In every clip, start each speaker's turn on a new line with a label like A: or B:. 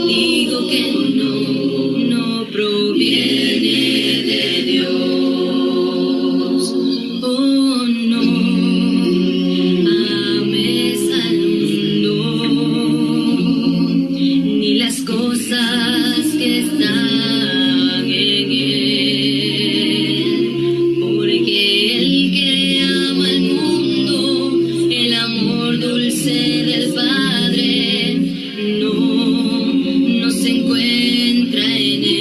A: Digo que no proviene de Dios. Oh no, ames al mundo, ni las cosas que están en él, porque el que ama al mundo, el amor dulce del Padre no se encuentra en él.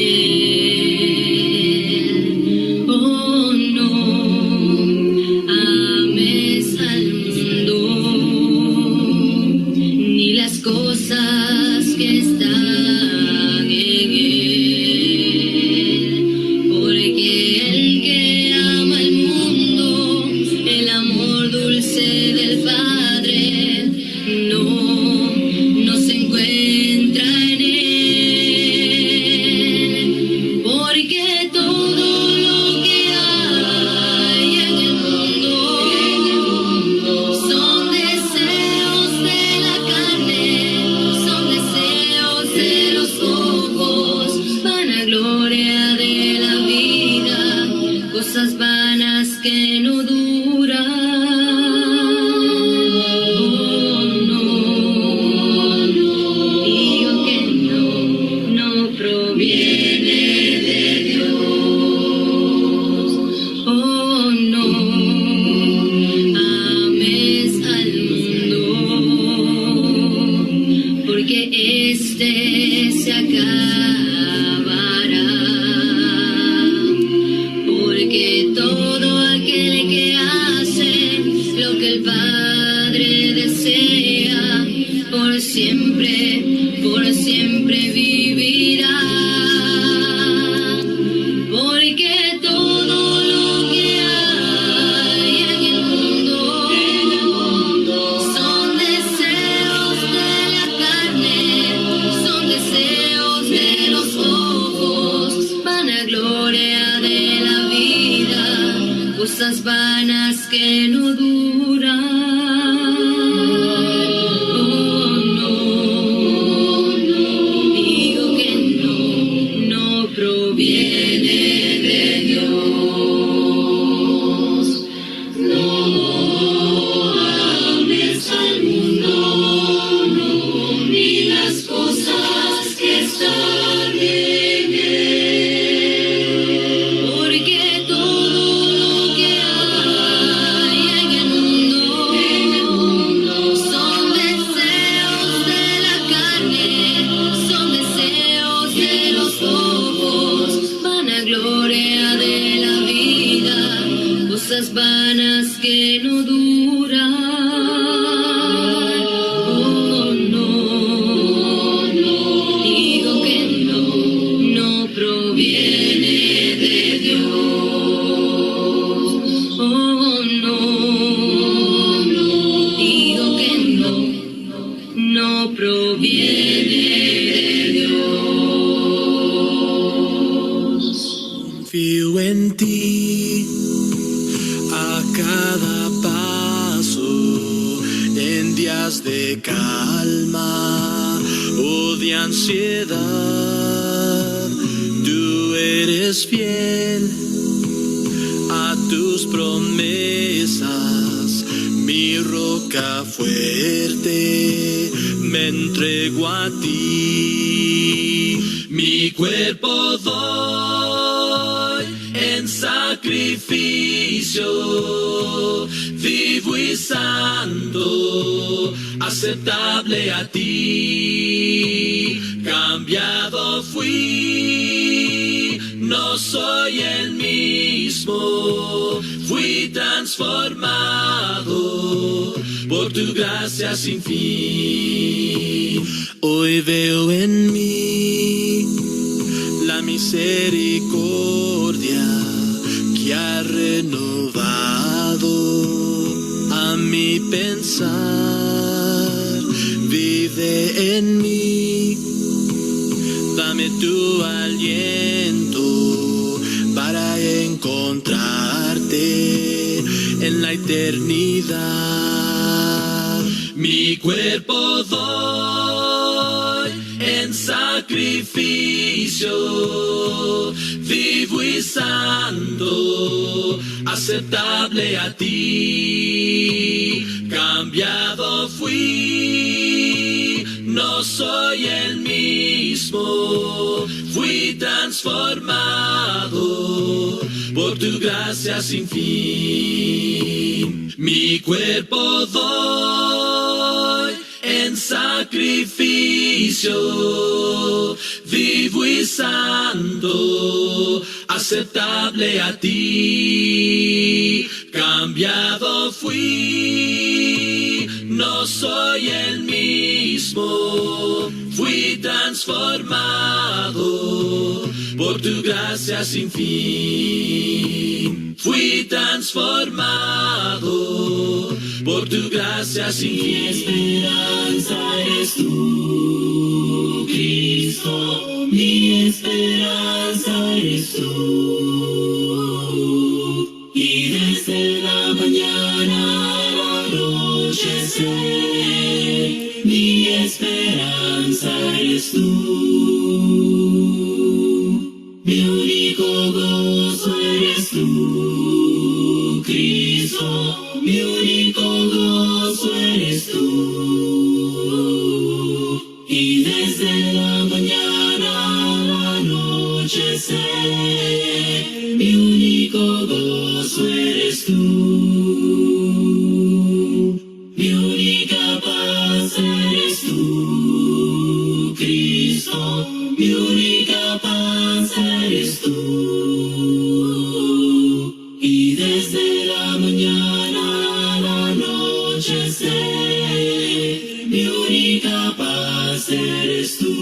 A: Oh no, ames al mundo, ni las cosas que están en él, porque el que ama al mundo, el amor dulce del Padre no se encuentra en él, porque todo lo que hay en el mundo son deseos de la carne, son deseos de los ojos, vanagloria de la vida, cosas vanas que no duran. Oh no, digo que no proviene de Dios. Oh no, ames al mundo, porque este se acabará, porque todo aquel que hace lo que el Padre desea, por siempre vivirá. Porque todo lo que hay en el mundo son deseos de la carne, son deseos de los ojos, vanagloria de la vida, cosas vanas que no duran. Oh no, digo que no proviene de Dios. No ames al mundo, no, ni las cosas que están en él, porque todo lo que hay en el mundo son deseos de la carne, son deseos de los ojos, vanagloria de la vida, cosas vanas que no duran. Oh no, digo que no proviene de Dios. Oh no, digo que no proviene de Dios.
B: Confío en ti a cada paso, en días de calma o de ansiedad. Tú eres fiel a tus promesas, mi roca fuerte, me entrego a ti. Mi cuerpo doy en sacrificio, vivo y santo, aceptable a ti. Cambiado fui, no soy el mismo, fui transformado por tu gracia sin fin. Hoy veo en mí la misericordia que ha renovado a mi mi pensar, vive en mí. Dame tu aliento para encontrarte en la eternidad. Mi cuerpo doy en sacrificio, vivo y santo, aceptable a ti. Cambiado fui, no soy el mismo, fui transformado por tu gracia sin fin. Mi cuerpo doy en sacrificio, vivo y santo, aceptable a ti. Cambiado fui, no soy el mismo, fui transformado por tu gracia sin fin. Fui transformado por tu gracia sin fin.
A: Mi esperanza eres tú, Cristo, mi esperanza eres tú. Y desde la mañana al anochecer, mi esperanza eres tú. Mi único gozo eres tú, Cristo, mi único gozo eres tú. Y desde la mañana al anochecer, mi único gozo eres tú. Mi única paz eres tú, Cristo, mi única paz eres tú. Y desde la mañana al anochecer, mi única paz eres tú.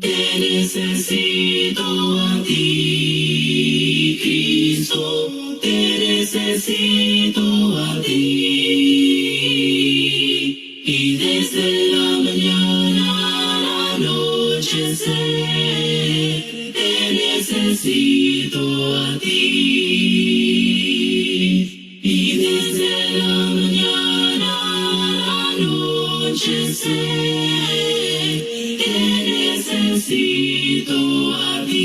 A: Te necesito a ti, Cristo, te necesito a ti. Y desde la mañana al anochecer, te necesito a ti. Y desde la mañana al anochecer, te necesito a ti.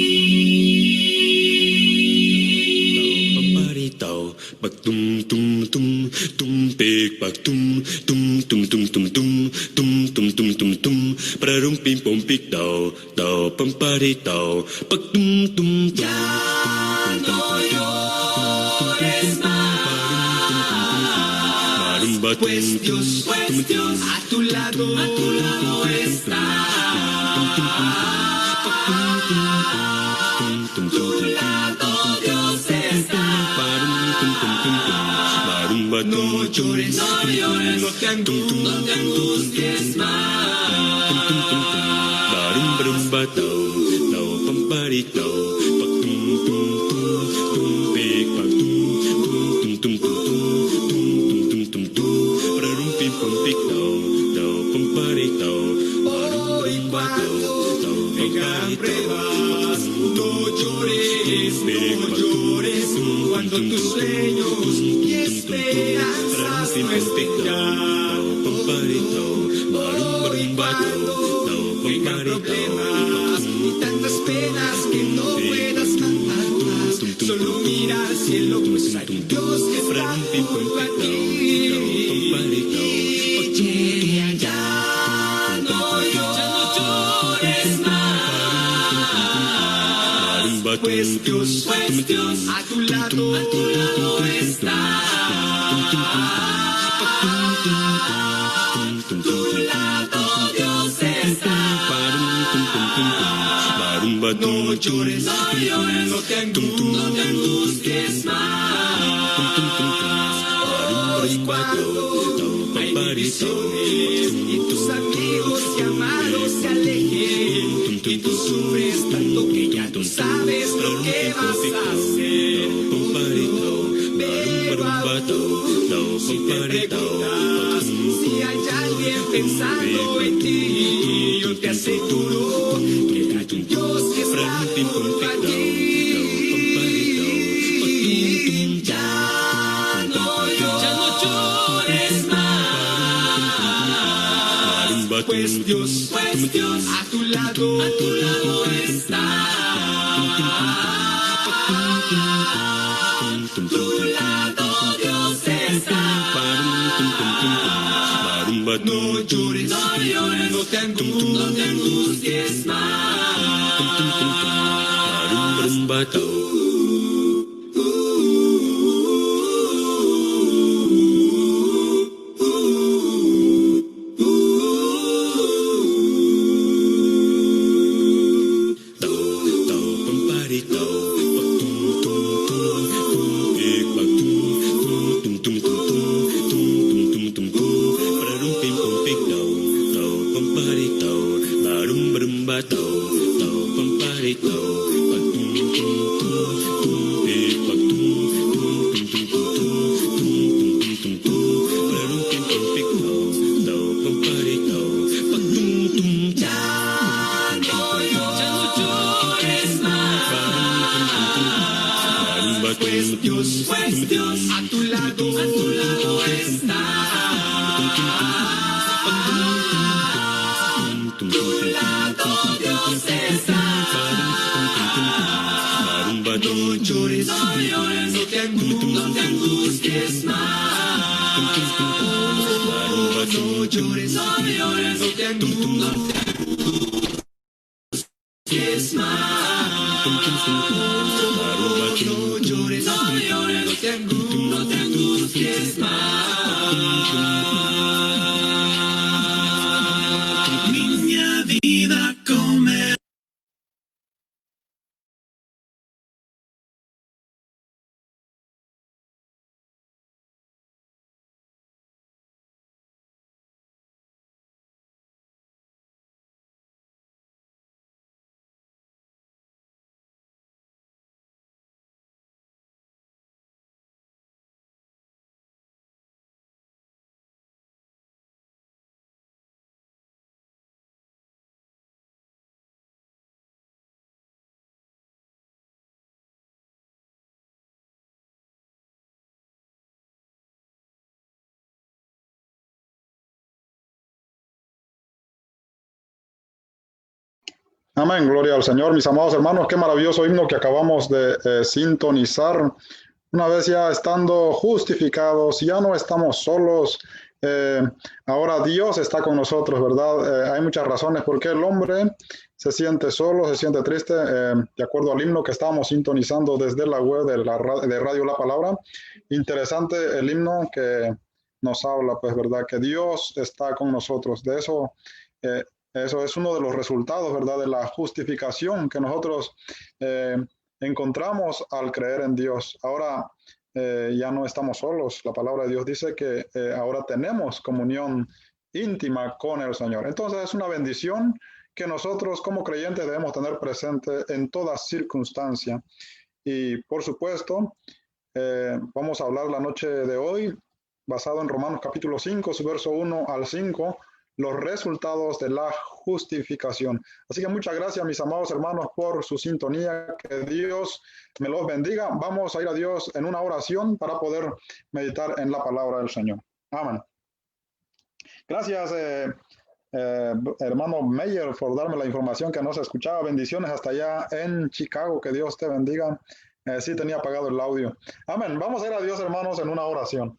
C: Paparitaw, pagtum tum tum tum pig pagtum tum tum tum tum tum tum tum tum tum tum prarum pim pom pig daw daw pamparitaw pagtum tum tum
A: Ya no llores más, pues Dios a tu lado está. Tu lado Dios está. No llores, no te angusties más.
C: barum barum bataw daw pamparitaw pagtum tum tum tum pig pagtum tum tum tum tum tum tum tum tum prarum pim pom pig daw pamparitaw barum barum bataw daw pamparitaw
A: No llores, cuando tus sueños y esperanzas no estén ya. Hoy cuando vengan problemas y tantas penas que no puedas cantar más, solo mira al cielo, pues hay un Dios que está junto a ti. Ya no llores más, pues Dios a tu lado está. Tu lado Dios está. No llores, no te angusties más. Hoy cuando hay divisiones y tus amigos y amados se alejen y tú sufres tanto que ya tú sabes lo que vas a hacer. me va si te preguntas si hay alguien pensando en ti, yo te aseguro que hay un Dios que está junto a ti. Ya no llores más, pues Dios a tu lado está. Tu lado Dios está. No llores, no te angusties más. Pues Dios a tu lado está. Tu lado Dios está. No llores, no te angusties más. No llores, no te angusties más. No llores, no te angusties más. Niña vida come.
D: Amén, gloria al Señor, mis amados hermanos, qué maravilloso himno que acabamos de sintonizar. Una vez ya estando justificados, ya no estamos solos, ahora Dios está con nosotros, ¿verdad? Hay muchas razones por qué el hombre se siente solo, se siente triste, de acuerdo al himno que estábamos sintonizando desde la web de Radio La Palabra. Interesante el himno que nos habla, pues, ¿verdad? Que Dios está con nosotros. De eso, eso es uno de los resultados, ¿verdad? De la justificación que nosotros encontramos al creer en Dios. Ahora ya no estamos solos. La palabra de Dios dice que ahora tenemos comunión íntima con el Señor. Entonces es una bendición que nosotros como creyentes debemos tener presente en toda circunstancia. Y por supuesto, vamos a hablar la noche de hoy, basado en Romanos capítulo 5, su verso 1 al 5, los resultados de la justificación. Así que muchas gracias, mis amados hermanos, por su sintonía. Que Dios me los bendiga. Vamos a ir a Dios en una oración para poder meditar en la palabra del Señor. Amén. Gracias, hermano Meyer, por darme la información que no se escuchaba. Bendiciones hasta allá en Chicago. Que Dios te bendiga. Sí tenía apagado el audio. Amén. Vamos a ir a Dios, hermanos, en una oración.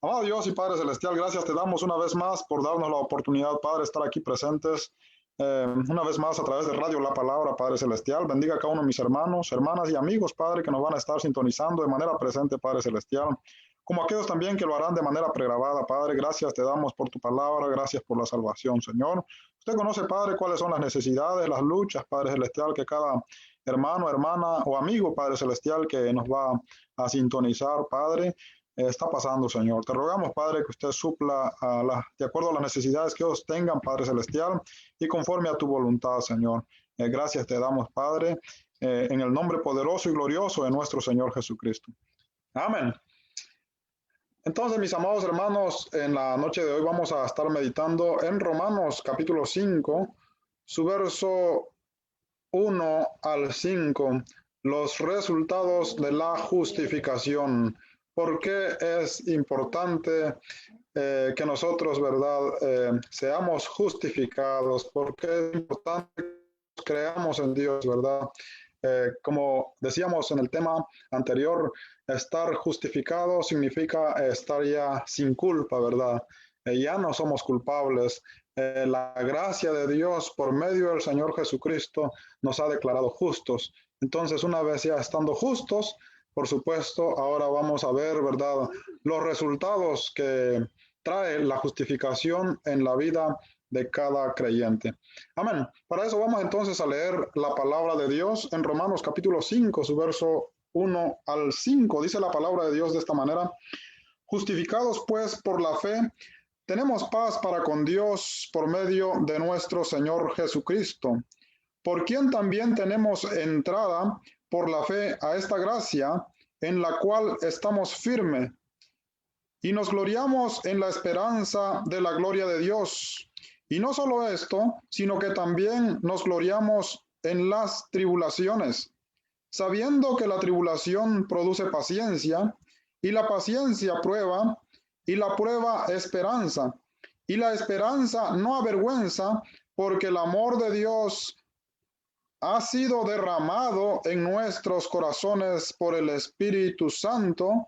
D: Amado Dios y Padre Celestial, gracias te damos una vez más por darnos la oportunidad, Padre, de estar aquí presentes una vez más a través de Radio La Palabra, Padre Celestial. Bendiga a cada uno de mis hermanos, hermanas y amigos, Padre, que nos van a estar sintonizando de manera presente, Padre Celestial, como aquellos también que lo harán de manera pregrabada, Padre. Gracias te damos por tu palabra, gracias por la salvación, Señor. Usted conoce, Padre, cuáles son las necesidades, las luchas, Padre Celestial, que cada hermano, hermana o amigo, Padre Celestial, que nos va a sintonizar, Padre, está pasando, Señor. Te rogamos, Padre, que usted supla de acuerdo a las necesidades que ellos tengan, Padre Celestial, y conforme a tu voluntad, Señor. Gracias te damos, Padre, en el nombre poderoso y glorioso de nuestro Señor Jesucristo. Amén. Entonces, mis amados hermanos, en la noche de hoy vamos a estar meditando en Romanos capítulo 5, su verso 1 al 5, los resultados de la justificación. ¿Por qué es importante que nosotros, verdad, seamos justificados? ¿Por qué es importante que creamos en Dios, verdad? Como decíamos en el tema anterior, estar justificado significa estar ya sin culpa, ¿verdad? Ya no somos culpables. La gracia de Dios por medio del Señor Jesucristo nos ha declarado justos. Entonces, una vez ya estando justos, por supuesto, ahora vamos a ver, ¿verdad?, los resultados que trae la justificación en la vida de cada creyente. Amén. Para eso vamos entonces a leer la palabra de Dios en Romanos capítulo 5, su verso 1 al 5. Dice la palabra de Dios de esta manera: justificados pues por la fe, tenemos paz para con Dios por medio de nuestro Señor Jesucristo, por quien también tenemos entrada por la fe a esta gracia, en la cual estamos firmes, y nos gloriamos en la esperanza de la gloria de Dios. Y no solo esto, sino que también nos gloriamos en las tribulaciones, sabiendo que la tribulación produce paciencia, y la paciencia prueba, y la prueba esperanza, y la esperanza no avergüenza, porque el amor de Dios ha sido derramado en nuestros corazones por el Espíritu Santo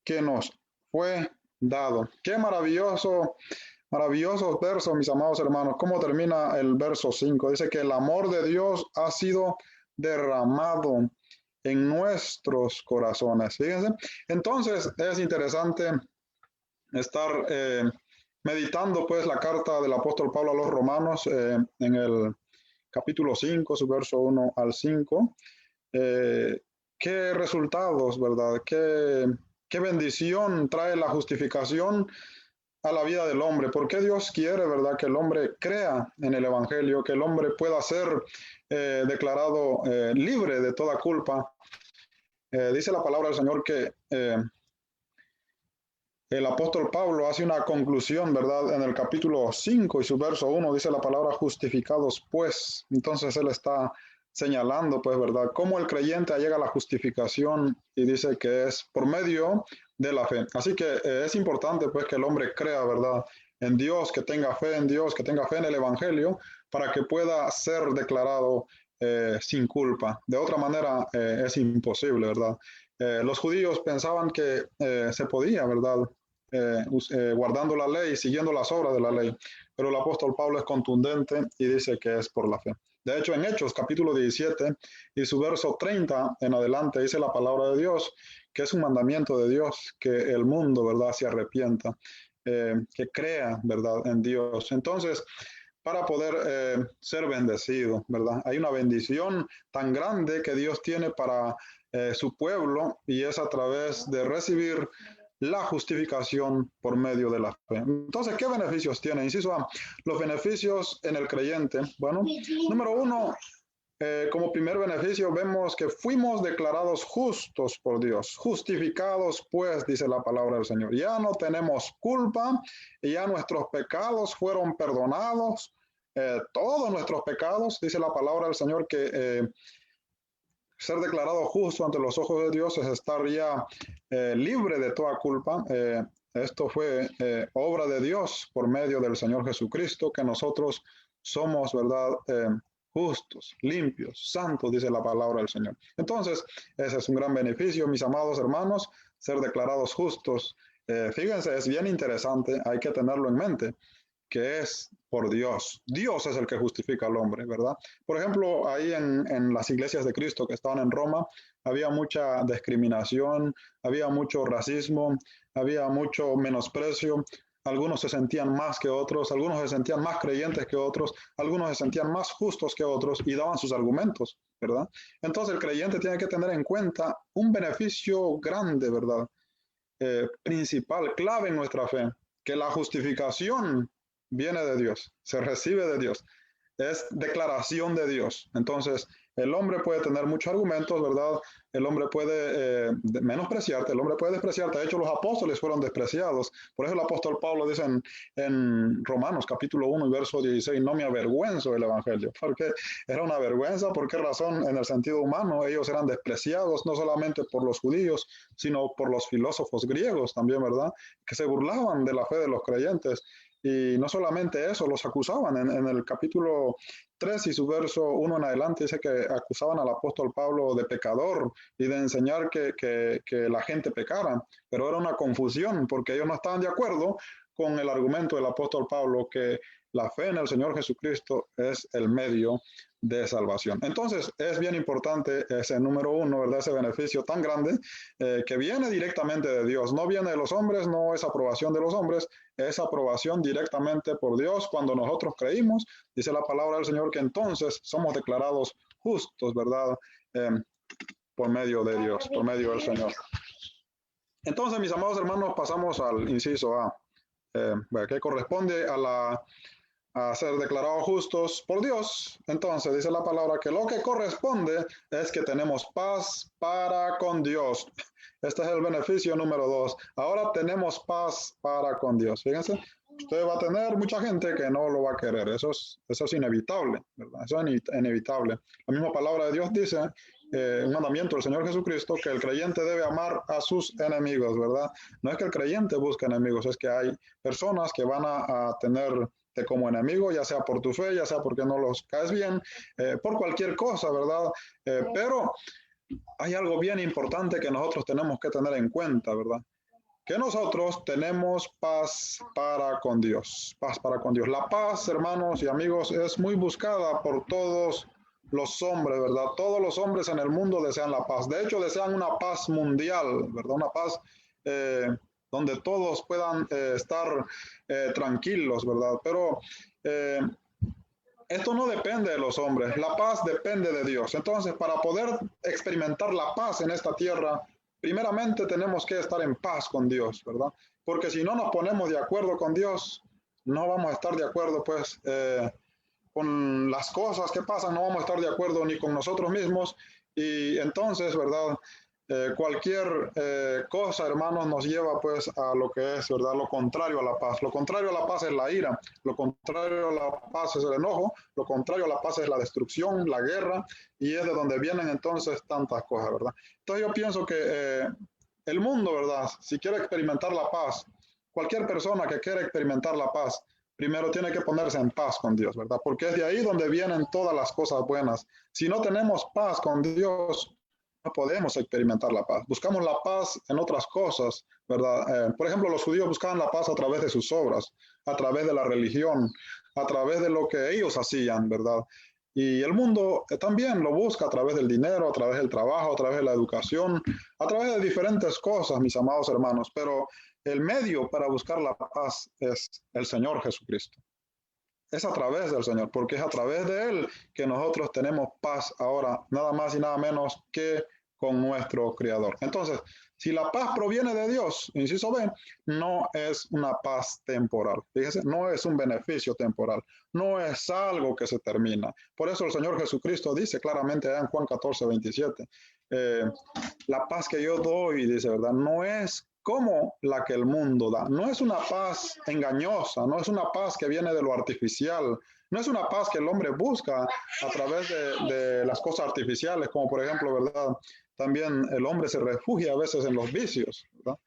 D: que nos fue dado. Qué maravillosos versos, mis amados hermanos. ¿Cómo termina el verso 5? Dice que el amor de Dios ha sido derramado en nuestros corazones. Fíjense. Entonces es interesante estar meditando pues la carta del apóstol Pablo a los romanos en el capítulo 5, su verso 1 al 5. Qué resultados, ¿verdad? Qué bendición trae la justificación a la vida del hombre. ¿Por qué Dios quiere, verdad, que el hombre crea en el Evangelio, que el hombre pueda ser declarado libre de toda culpa? Dice la palabra del Señor que el apóstol Pablo hace una conclusión, ¿verdad? En el capítulo 5 y su verso 1 dice la palabra justificados pues. Entonces él está señalando, pues, ¿verdad?, cómo el creyente llega a la justificación, y dice que es por medio de la fe. Así que es importante, pues, que el hombre crea, ¿verdad?, en Dios, que tenga fe en Dios, que tenga fe en el Evangelio, para que pueda ser declarado sin culpa. De otra manera es imposible, ¿verdad? Los judíos pensaban que se podía, ¿verdad?, guardando la ley, siguiendo las obras de la ley, pero el apóstol Pablo es contundente y dice que es por la fe. De hecho, en Hechos capítulo 17 y su verso 30 en adelante dice la palabra de Dios que es un mandamiento de Dios que el mundo, ¿verdad?, se arrepienta, que crea, ¿verdad?, en Dios. Entonces, para poder ser bendecido, ¿verdad? Hay una bendición tan grande que Dios tiene para su pueblo, y es a través de recibir la justificación por medio de la fe. Entonces, ¿qué beneficios tiene? Inciso A, los beneficios en el creyente. Bueno, número 1, como primer beneficio vemos que fuimos declarados justos por Dios. Justificados pues, dice la palabra del Señor. Ya no tenemos culpa, y ya nuestros pecados fueron perdonados. Todos nuestros pecados, dice la palabra del Señor, que ser declarado justo ante los ojos de Dios es estar ya libre de toda culpa. Esto fue obra de Dios por medio del Señor Jesucristo, que nosotros somos, ¿verdad?, justos, limpios, santos, dice la palabra del Señor. Entonces, ese es un gran beneficio, mis amados hermanos, ser declarados justos. Fíjense, es bien interesante, hay que tenerlo en mente, que es por Dios. Dios es el que justifica al hombre, ¿verdad? Por ejemplo, ahí en las iglesias de Cristo que estaban en Roma, había mucha discriminación, había mucho racismo, había mucho menosprecio. Algunos se sentían más que otros, algunos se sentían más creyentes que otros, algunos se sentían más justos que otros y daban sus argumentos, ¿verdad? Entonces el creyente tiene que tener en cuenta un beneficio grande, ¿verdad? Principal, clave en nuestra fe, que la justificación viene de Dios, se recibe de Dios, es declaración de Dios. Entonces el hombre puede tener muchos argumentos, ¿verdad? el hombre puede menospreciarte, el hombre puede despreciarte. De hecho, los apóstoles fueron despreciados. Por eso el apóstol Pablo dice en Romanos capítulo 1 y verso 16, no me avergüenzo del evangelio, porque era una vergüenza. ¿Por qué razón? En el sentido humano, ellos eran despreciados no solamente por los judíos, sino por los filósofos griegos también, ¿verdad? Que se burlaban de la fe de los creyentes. Y no solamente eso, los acusaban. En el capítulo 3 y su verso 1 en adelante dice que acusaban al apóstol Pablo de pecador y de enseñar que la gente pecara. Pero era una confusión porque ellos no estaban de acuerdo con el argumento del apóstol Pablo que la fe en el Señor Jesucristo es el medio de salvación. Entonces, es bien importante ese número 1, ¿verdad? Ese beneficio tan grande que viene directamente de Dios. No viene de los hombres, no es aprobación de los hombres, es aprobación directamente por Dios. Cuando nosotros creímos, dice la palabra del Señor, que entonces somos declarados justos, ¿verdad? Por medio de Dios, por medio del Señor. Entonces, mis amados hermanos, pasamos al inciso A, que corresponde a ser declarados justos por Dios. Entonces dice la palabra que lo que corresponde es que tenemos paz para con Dios. Este es el beneficio número 2. Ahora tenemos paz para con Dios. Fíjense, usted va a tener mucha gente que no lo va a querer. Eso es inevitable, ¿verdad? Eso es inevitable. La misma palabra de Dios dice, un mandamiento del Señor Jesucristo, que el creyente debe amar a sus enemigos, ¿verdad? No es que el creyente busque enemigos, es que hay personas que van a tenerte como enemigo, ya sea por tu fe, ya sea porque no los caes bien, por cualquier cosa, ¿verdad? Pero hay algo bien importante que nosotros tenemos que tener en cuenta, ¿verdad? Que nosotros tenemos paz para con Dios, paz para con Dios. La paz, hermanos y amigos, es muy buscada por todos los hombres, ¿verdad? Todos los hombres en el mundo desean la paz. De hecho, desean una paz mundial, ¿verdad? Una paz donde todos puedan estar tranquilos, ¿verdad? Pero esto no depende de los hombres, la paz depende de Dios. Entonces, para poder experimentar la paz en esta tierra, primeramente tenemos que estar en paz con Dios, ¿verdad? Porque si no nos ponemos de acuerdo con Dios, no vamos a estar de acuerdo, pues, con las cosas que pasan, no vamos a estar de acuerdo ni con nosotros mismos. Y entonces, ¿verdad? Cualquier cosa, hermanos, nos lleva pues a lo que es, ¿verdad? Lo contrario a la paz. Lo contrario a la paz es la ira, lo contrario a la paz es el enojo, lo contrario a la paz es la destrucción, la guerra, y es de donde vienen entonces tantas cosas, ¿verdad? Entonces yo pienso que el mundo, ¿verdad? Si quiere experimentar la paz, cualquier persona que quiera experimentar la paz, primero tiene que ponerse en paz con Dios, ¿verdad? Porque es de ahí donde vienen todas las cosas buenas. Si no tenemos paz con Dios, no podemos experimentar la paz. Buscamos la paz en otras cosas, ¿verdad? Por ejemplo, los judíos buscaban la paz a través de sus obras, a través de la religión, a través de lo que ellos hacían, ¿verdad? Y el mundo también lo busca a través del dinero, a través del trabajo, a través de la educación, a través de diferentes cosas, mis amados hermanos. Pero el medio para buscar la paz es el Señor Jesucristo. Es a través del Señor, porque es a través de Él que nosotros tenemos paz ahora, nada más y nada menos que con nuestro Creador. Entonces, si la paz proviene de Dios, inciso B, no es una paz temporal. Fíjese, no es un beneficio temporal, no es algo que se termina. Por eso el Señor Jesucristo dice claramente allá en Juan 14, 27, la paz que yo doy, dice, ¿verdad? No es como la que el mundo da. No es una paz engañosa, no es una paz que viene de lo artificial, no es una paz que el hombre busca a través de las cosas artificiales, como por ejemplo, ¿verdad? También el hombre se refugia a veces en los vicios, ¿verdad?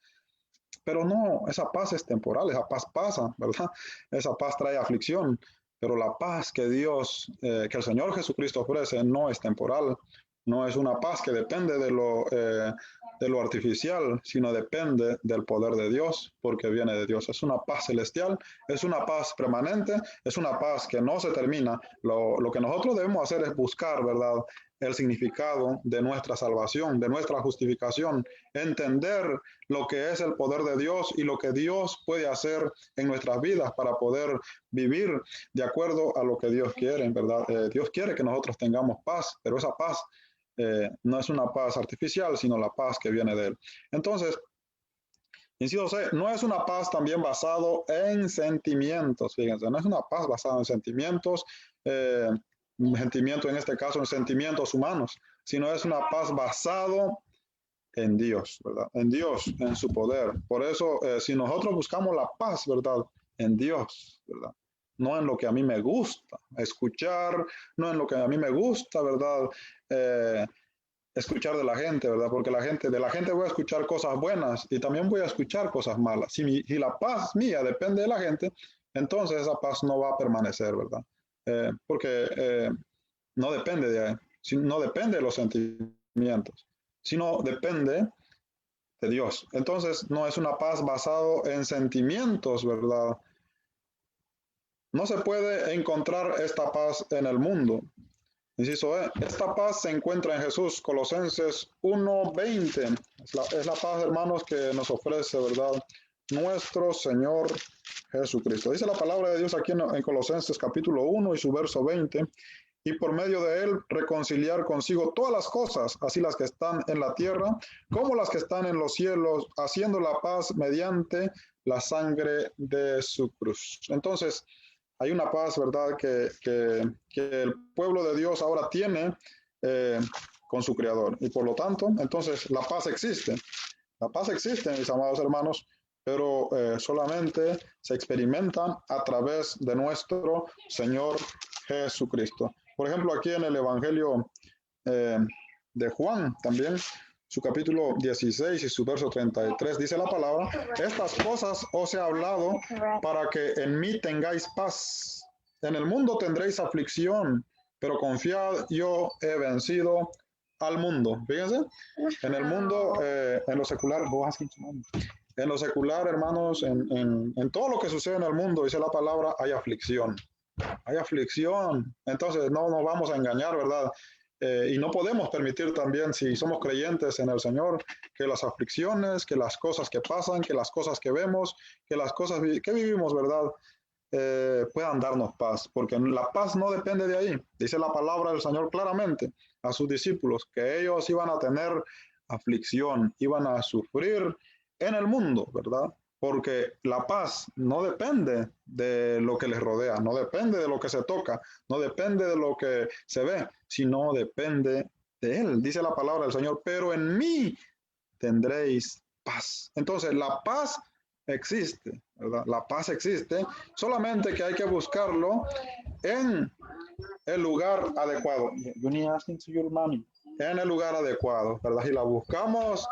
D: Pero no, esa paz es temporal, esa paz pasa, ¿verdad? Esa paz trae aflicción, pero la paz que Dios, que el Señor Jesucristo ofrece no es temporal, no es una paz que depende de lo artificial, sino depende del poder de Dios, porque viene de Dios. Es una paz celestial, es una paz permanente, es una paz que no se termina. Lo que nosotros debemos hacer es buscar, ¿verdad?, el significado de nuestra salvación, de nuestra justificación, entender lo que es el poder de Dios y lo que Dios puede hacer en nuestras vidas para poder vivir de acuerdo a lo que Dios quiere, ¿verdad? Dios quiere que nosotros tengamos paz, pero esa paz no es una paz artificial, sino la paz que viene de Él. Entonces, inciso C, no es una paz también basado en sentimientos, fíjense, no es una paz basada en sentimientos, un sentimiento en este caso en sentimientos humanos. sino es una paz basado en Dios, ¿verdad? En Dios, en su poder. Por eso, si nosotros buscamos la paz, ¿verdad? En Dios, ¿verdad? No en lo que a mí me gusta escuchar, no en lo que a mí me gusta, ¿verdad? Escuchar de la gente, ¿verdad? Porque de la gente voy a escuchar cosas buenas y también voy a escuchar cosas malas. Si la paz mía depende de la gente, entonces esa paz no va a permanecer, ¿verdad? Porque no depende no depende de los sentimientos, sino depende de Dios. Entonces no es una paz basado en sentimientos, ¿verdad? No se puede encontrar esta paz en el mundo. Inciso E, esta paz se encuentra en Jesús, Colosenses 1:20. Es la paz, hermanos, que nos ofrece, ¿verdad? Nuestro Señor Jesucristo. Dice la palabra de Dios aquí en Colosenses capítulo 1 y su verso 20. Y por medio de él reconciliar consigo todas las cosas, así las que están en la tierra como las que están en los cielos, haciendo la paz mediante la sangre de su cruz. Entonces, hay una paz, ¿verdad?, que el pueblo de Dios ahora tiene con su Creador. Y por lo tanto, entonces, la paz existe. La paz existe, mis amados hermanos, pero solamente se experimenta a través de nuestro Señor Jesucristo. Por ejemplo, aquí en el Evangelio de Juan, también, su capítulo 16 y su verso 33, dice la palabra: estas cosas os he hablado para que en mí tengáis paz. En el mundo tendréis aflicción, pero confiad, yo he vencido al mundo. Fíjense, en el mundo, en lo secular, hermanos, en todo lo que sucede en el mundo, dice la palabra, hay aflicción. Hay aflicción. Entonces no nos vamos a engañar, ¿verdad? Y no podemos permitir también, si somos creyentes en el Señor, que las aflicciones, que las cosas que pasan, que las cosas que vemos, que las cosas que vivimos, ¿verdad? Puedan darnos paz, porque la paz no depende de ahí. Dice la palabra del Señor claramente a sus discípulos que ellos iban a tener aflicción, iban a sufrir en el mundo, ¿verdad? Porque la paz no depende de lo que les rodea, no depende de lo que se toca, no depende de lo que se ve, sino depende de Él. Dice la palabra del Señor, pero en mí tendréis paz. Entonces, la paz existe, ¿verdad? La paz existe, solamente que hay que buscarlo en el lugar adecuado. En el lugar adecuado, ¿verdad? Si la buscamos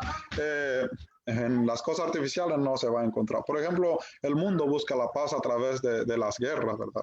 D: en las cosas artificiales, no se va a encontrar. Por ejemplo, el mundo busca la paz a través de las guerras, ¿verdad?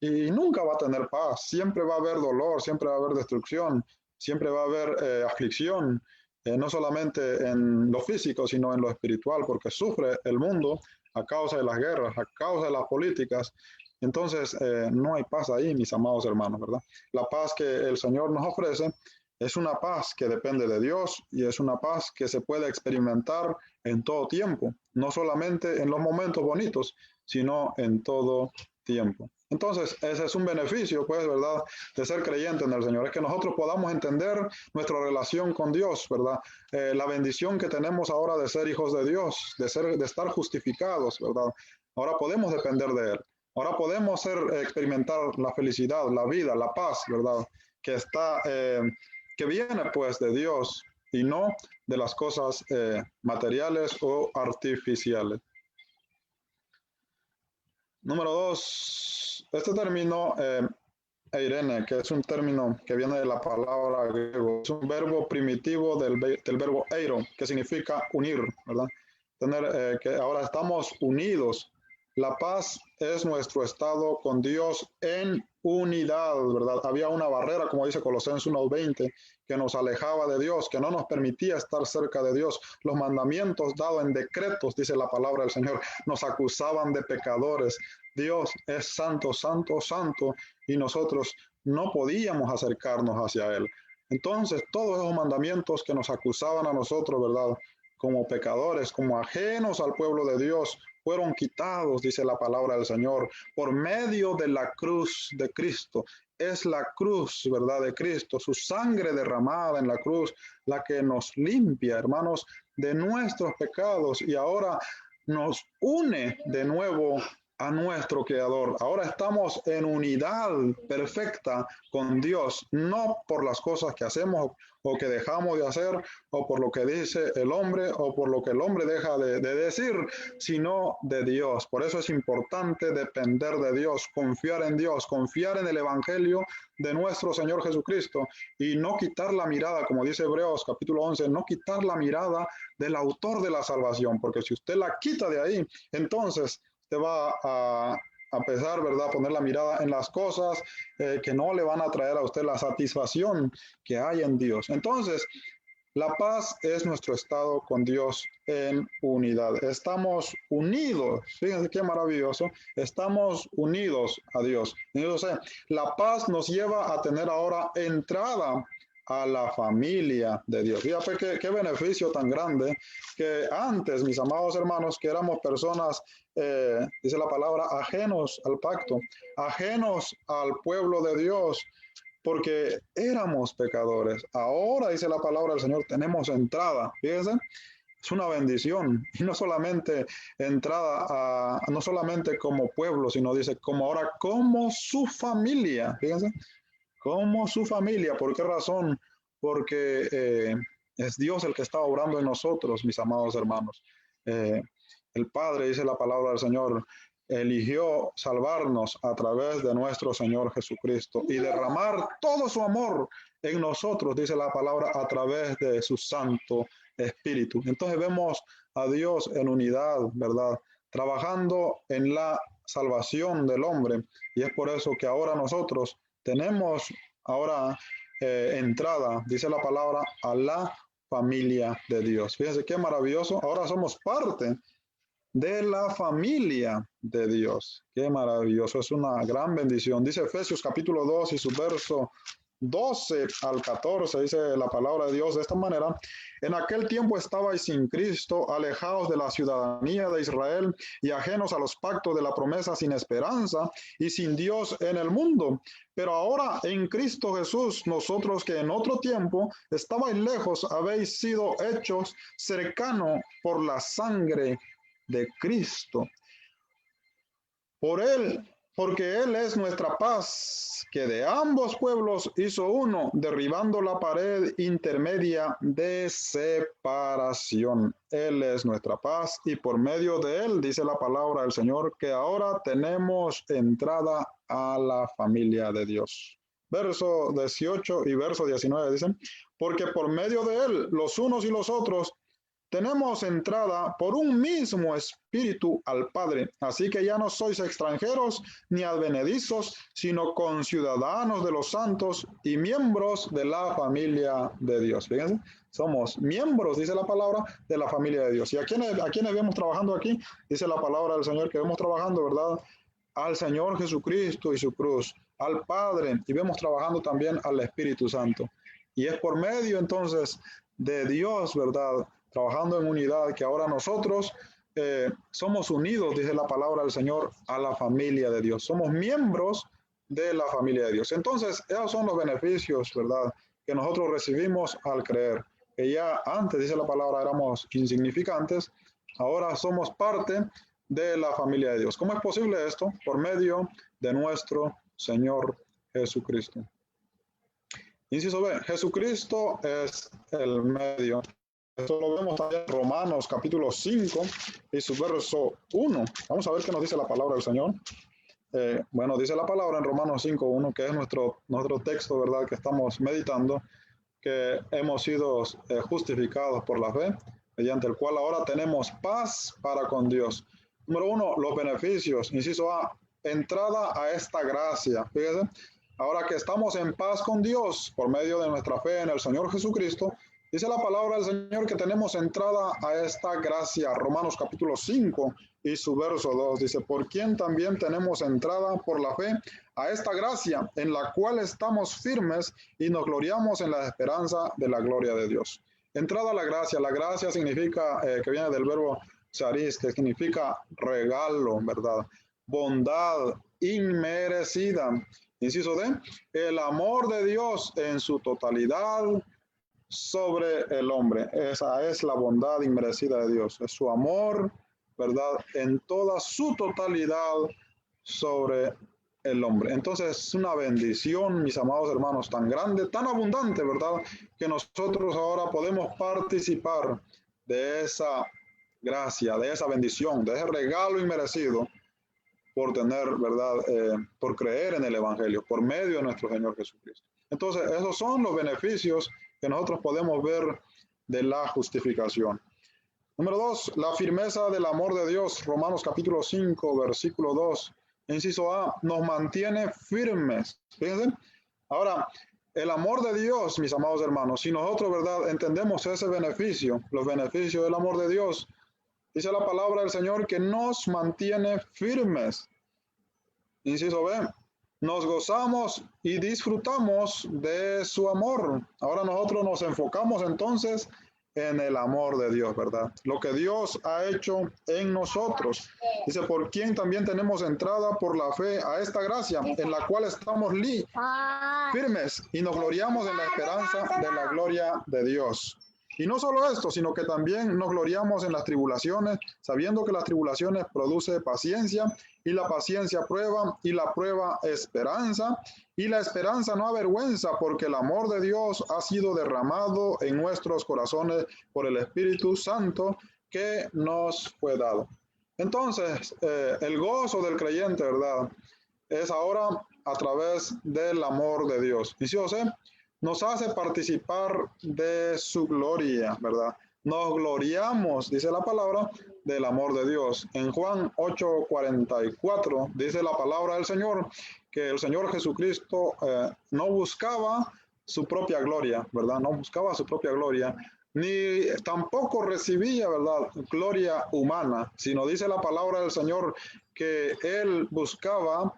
D: Y nunca va a tener paz. Siempre va a haber dolor, siempre va a haber destrucción, siempre va a haber aflicción, no solamente en lo físico, sino en lo espiritual, porque sufre el mundo a causa de las guerras, a causa de las políticas. Entonces, no hay paz ahí, mis amados hermanos, ¿verdad? La paz que el Señor nos ofrece es una paz que depende de Dios y es una paz que se puede experimentar en todo tiempo, no solamente en los momentos bonitos, sino en todo tiempo. Entonces, ese es un beneficio, pues, ¿verdad?, de ser creyente en el Señor, es que nosotros podamos entender nuestra relación con Dios, ¿verdad? La bendición que tenemos ahora de ser hijos de Dios, de estar justificados, ¿verdad? Ahora podemos depender de Él. Ahora podemos experimentar la felicidad, la vida, la paz, ¿verdad?, que viene pues de Dios y no de las cosas materiales o artificiales. Número 2, este término eirene, que es un término que viene de la palabra griego, es un verbo primitivo del verbo eiro, que significa unir, ¿verdad? Que ahora estamos unidos. La paz es nuestro estado con Dios en unidad, ¿verdad? Había una barrera, como dice Colosenses 1:20, que nos alejaba de Dios, que no nos permitía estar cerca de Dios. Los mandamientos dados en decretos, dice la palabra del Señor, nos acusaban de pecadores. Dios es santo, santo, santo, y nosotros no podíamos acercarnos hacia Él. Entonces, todos esos mandamientos que nos acusaban a nosotros, ¿verdad?, como pecadores, como ajenos al pueblo de Dios, fueron quitados, dice la palabra del Señor, por medio de la cruz de Cristo. Es la cruz, ¿verdad?, de Cristo, su sangre derramada en la cruz, la que nos limpia, hermanos, de nuestros pecados y ahora nos une de nuevo a nuestro Creador. Ahora estamos en unidad perfecta con Dios, no por las cosas que hacemos o que dejamos de hacer, o por lo que dice el hombre, o por lo que el hombre deja de decir, sino de Dios. Por eso es importante depender de Dios, confiar en el Evangelio de nuestro Señor Jesucristo, y no quitar la mirada, como dice Hebreos capítulo 11, no quitar la mirada del autor de la salvación, porque si usted la quita de ahí, entonces te va a pesar, ¿verdad? Poner la mirada en las cosas que no le van a traer a usted la satisfacción que hay en Dios. Entonces, la paz es nuestro estado con Dios en unidad. Estamos unidos, fíjense qué maravilloso, estamos unidos a Dios. Entonces, la paz nos lleva a tener ahora entrada a la familia de Dios. Fíjate qué beneficio tan grande, que antes, mis amados hermanos, que éramos personas, dice la palabra, ajenos al pacto, ajenos al pueblo de Dios, porque éramos pecadores. Ahora, dice la palabra del Señor, tenemos entrada. Fíjense, es una bendición, y no solamente entrada no solamente como pueblo, sino dice como ahora como su familia. Fíjense, como su familia. ¿Por qué razón? Porque es Dios el que está obrando en nosotros, mis amados hermanos. El Padre, dice la palabra del Señor, eligió salvarnos a través de nuestro Señor Jesucristo y derramar todo su amor en nosotros, dice la palabra, a través de su Santo Espíritu. Entonces vemos a Dios en unidad, ¿verdad? Trabajando en la salvación del hombre, y es por eso que ahora nosotros tenemos ahora entrada, dice la palabra, a la familia de Dios. Fíjense qué maravilloso. Ahora somos parte de la familia de Dios. Qué maravilloso. Es una gran bendición. Dice Efesios capítulo 2 y su verso 12 al 14, dice la palabra de Dios de esta manera: en aquel tiempo estabais sin Cristo, alejados de la ciudadanía de Israel y ajenos a los pactos de la promesa, sin esperanza y sin Dios en el mundo. Pero ahora en Cristo Jesús, nosotros que en otro tiempo estabais lejos, habéis sido hechos cercanos por la sangre de Cristo. Por él, porque Él es nuestra paz, que de ambos pueblos hizo uno, derribando la pared intermedia de separación. Él es nuestra paz, y por medio de Él, dice la palabra del Señor, que ahora tenemos entrada a la familia de Dios. Verso 18 y verso 19 dicen: porque por medio de Él, los unos y los otros, tenemos entrada por un mismo espíritu al Padre. Así que ya no sois extranjeros ni advenedizos, sino conciudadanos de los santos y miembros de la familia de Dios. Fíjense, somos miembros, dice la palabra, de la familia de Dios. ¿Y a quiénes vemos trabajando aquí? Dice la palabra del Señor que vemos trabajando, ¿verdad? Al Señor Jesucristo y su cruz, al Padre, y vemos trabajando también al Espíritu Santo. Y es por medio entonces de Dios, ¿verdad?, trabajando en unidad, que ahora nosotros somos unidos, dice la palabra del Señor, a la familia de Dios. Somos miembros de la familia de Dios. Entonces, esos son los beneficios, ¿verdad?, que nosotros recibimos al creer. Que ya antes, dice la palabra, éramos insignificantes, ahora somos parte de la familia de Dios. ¿Cómo es posible esto? Por medio de nuestro Señor Jesucristo. Inciso B, Jesucristo es el medio. Esto lo vemos también en Romanos capítulo 5 y su verso 1. Vamos a ver qué nos dice la palabra del Señor. Bueno, dice la palabra en Romanos 5:1, que es nuestro texto, ¿verdad?, que estamos meditando, que hemos sido justificados por la fe, mediante el cual ahora tenemos paz para con Dios. Número 1, los beneficios. Inciso A, entrada a esta gracia. Fíjense, ahora que estamos en paz con Dios por medio de nuestra fe en el Señor Jesucristo, dice la palabra del Señor que tenemos entrada a esta gracia. Romanos capítulo 5 y su verso 2 dice: por quien también tenemos entrada por la fe a esta gracia, en la cual estamos firmes y nos gloriamos en la esperanza de la gloria de Dios. Entrada a la gracia. La gracia significa, que viene del verbo charis, que significa regalo, ¿verdad? Bondad inmerecida. Inciso D, el amor de Dios en su totalidad sobre el hombre. Esa es la bondad inmerecida de Dios. Es su amor, ¿verdad? En toda su totalidad sobre el hombre. Entonces es una bendición, mis amados hermanos, tan grande, tan abundante, ¿verdad? Que nosotros ahora podemos participar de esa gracia, de esa bendición, de ese regalo inmerecido por tener, ¿verdad? Por creer en el Evangelio, por medio de nuestro Señor Jesucristo. Entonces, esos son los beneficios que nosotros podemos ver de la justificación. Número 2, la firmeza del amor de Dios. Romanos capítulo 5, versículo 2. Inciso A, nos mantiene firmes. Fíjense. Ahora, el amor de Dios, mis amados hermanos, si nosotros, ¿verdad?, entendemos ese beneficio, los beneficios del amor de Dios, dice la palabra del Señor que nos mantiene firmes. Inciso B, nos gozamos y disfrutamos de su amor. Ahora nosotros nos enfocamos entonces en el amor de Dios, ¿verdad? Lo que Dios ha hecho en nosotros. Dice, por quien también tenemos entrada por la fe a esta gracia, en la cual estamos firmes y nos gloriamos en la esperanza de la gloria de Dios. Y no solo esto, sino que también nos gloriamos en las tribulaciones, sabiendo que las tribulaciones produce paciencia, y la paciencia prueba, y la prueba esperanza, y la esperanza no avergüenza, porque el amor de Dios ha sido derramado en nuestros corazones por el Espíritu Santo que nos fue dado. Entonces, el gozo del creyente, ¿verdad?, es ahora a través del amor de Dios. Y si o sea, nos hace participar de su gloria, ¿verdad? Nos gloriamos, dice la palabra, del amor de Dios. En Juan 8:44 dice la palabra del Señor que el Señor Jesucristo no buscaba su propia gloria, ¿verdad? No buscaba su propia gloria, ni tampoco recibía, ¿verdad?, gloria humana, sino dice la palabra del Señor que Él buscaba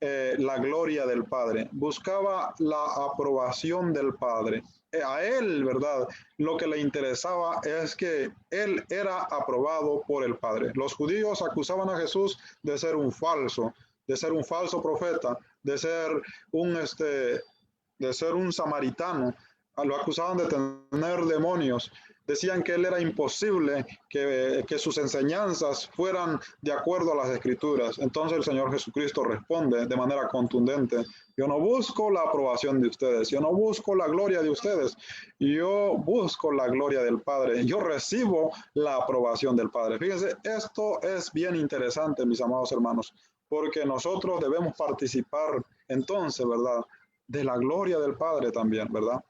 D: la gloria del Padre, buscaba la aprobación del Padre. A Él, ¿verdad?, lo que le interesaba es que Él era aprobado por el Padre. Los judíos acusaban a Jesús de ser un falso profeta, de ser un samaritano. Lo acusaban de tener demonios. Decían que él era imposible que sus enseñanzas fueran de acuerdo a las Escrituras. Entonces el Señor Jesucristo responde de manera contundente: yo no busco la aprobación de ustedes, yo no busco la gloria de ustedes, yo busco la gloria del Padre, yo recibo la aprobación del Padre. Fíjense, esto es bien interesante, mis amados hermanos, porque nosotros debemos participar entonces, ¿verdad?, de la gloria del Padre también, ¿verdad?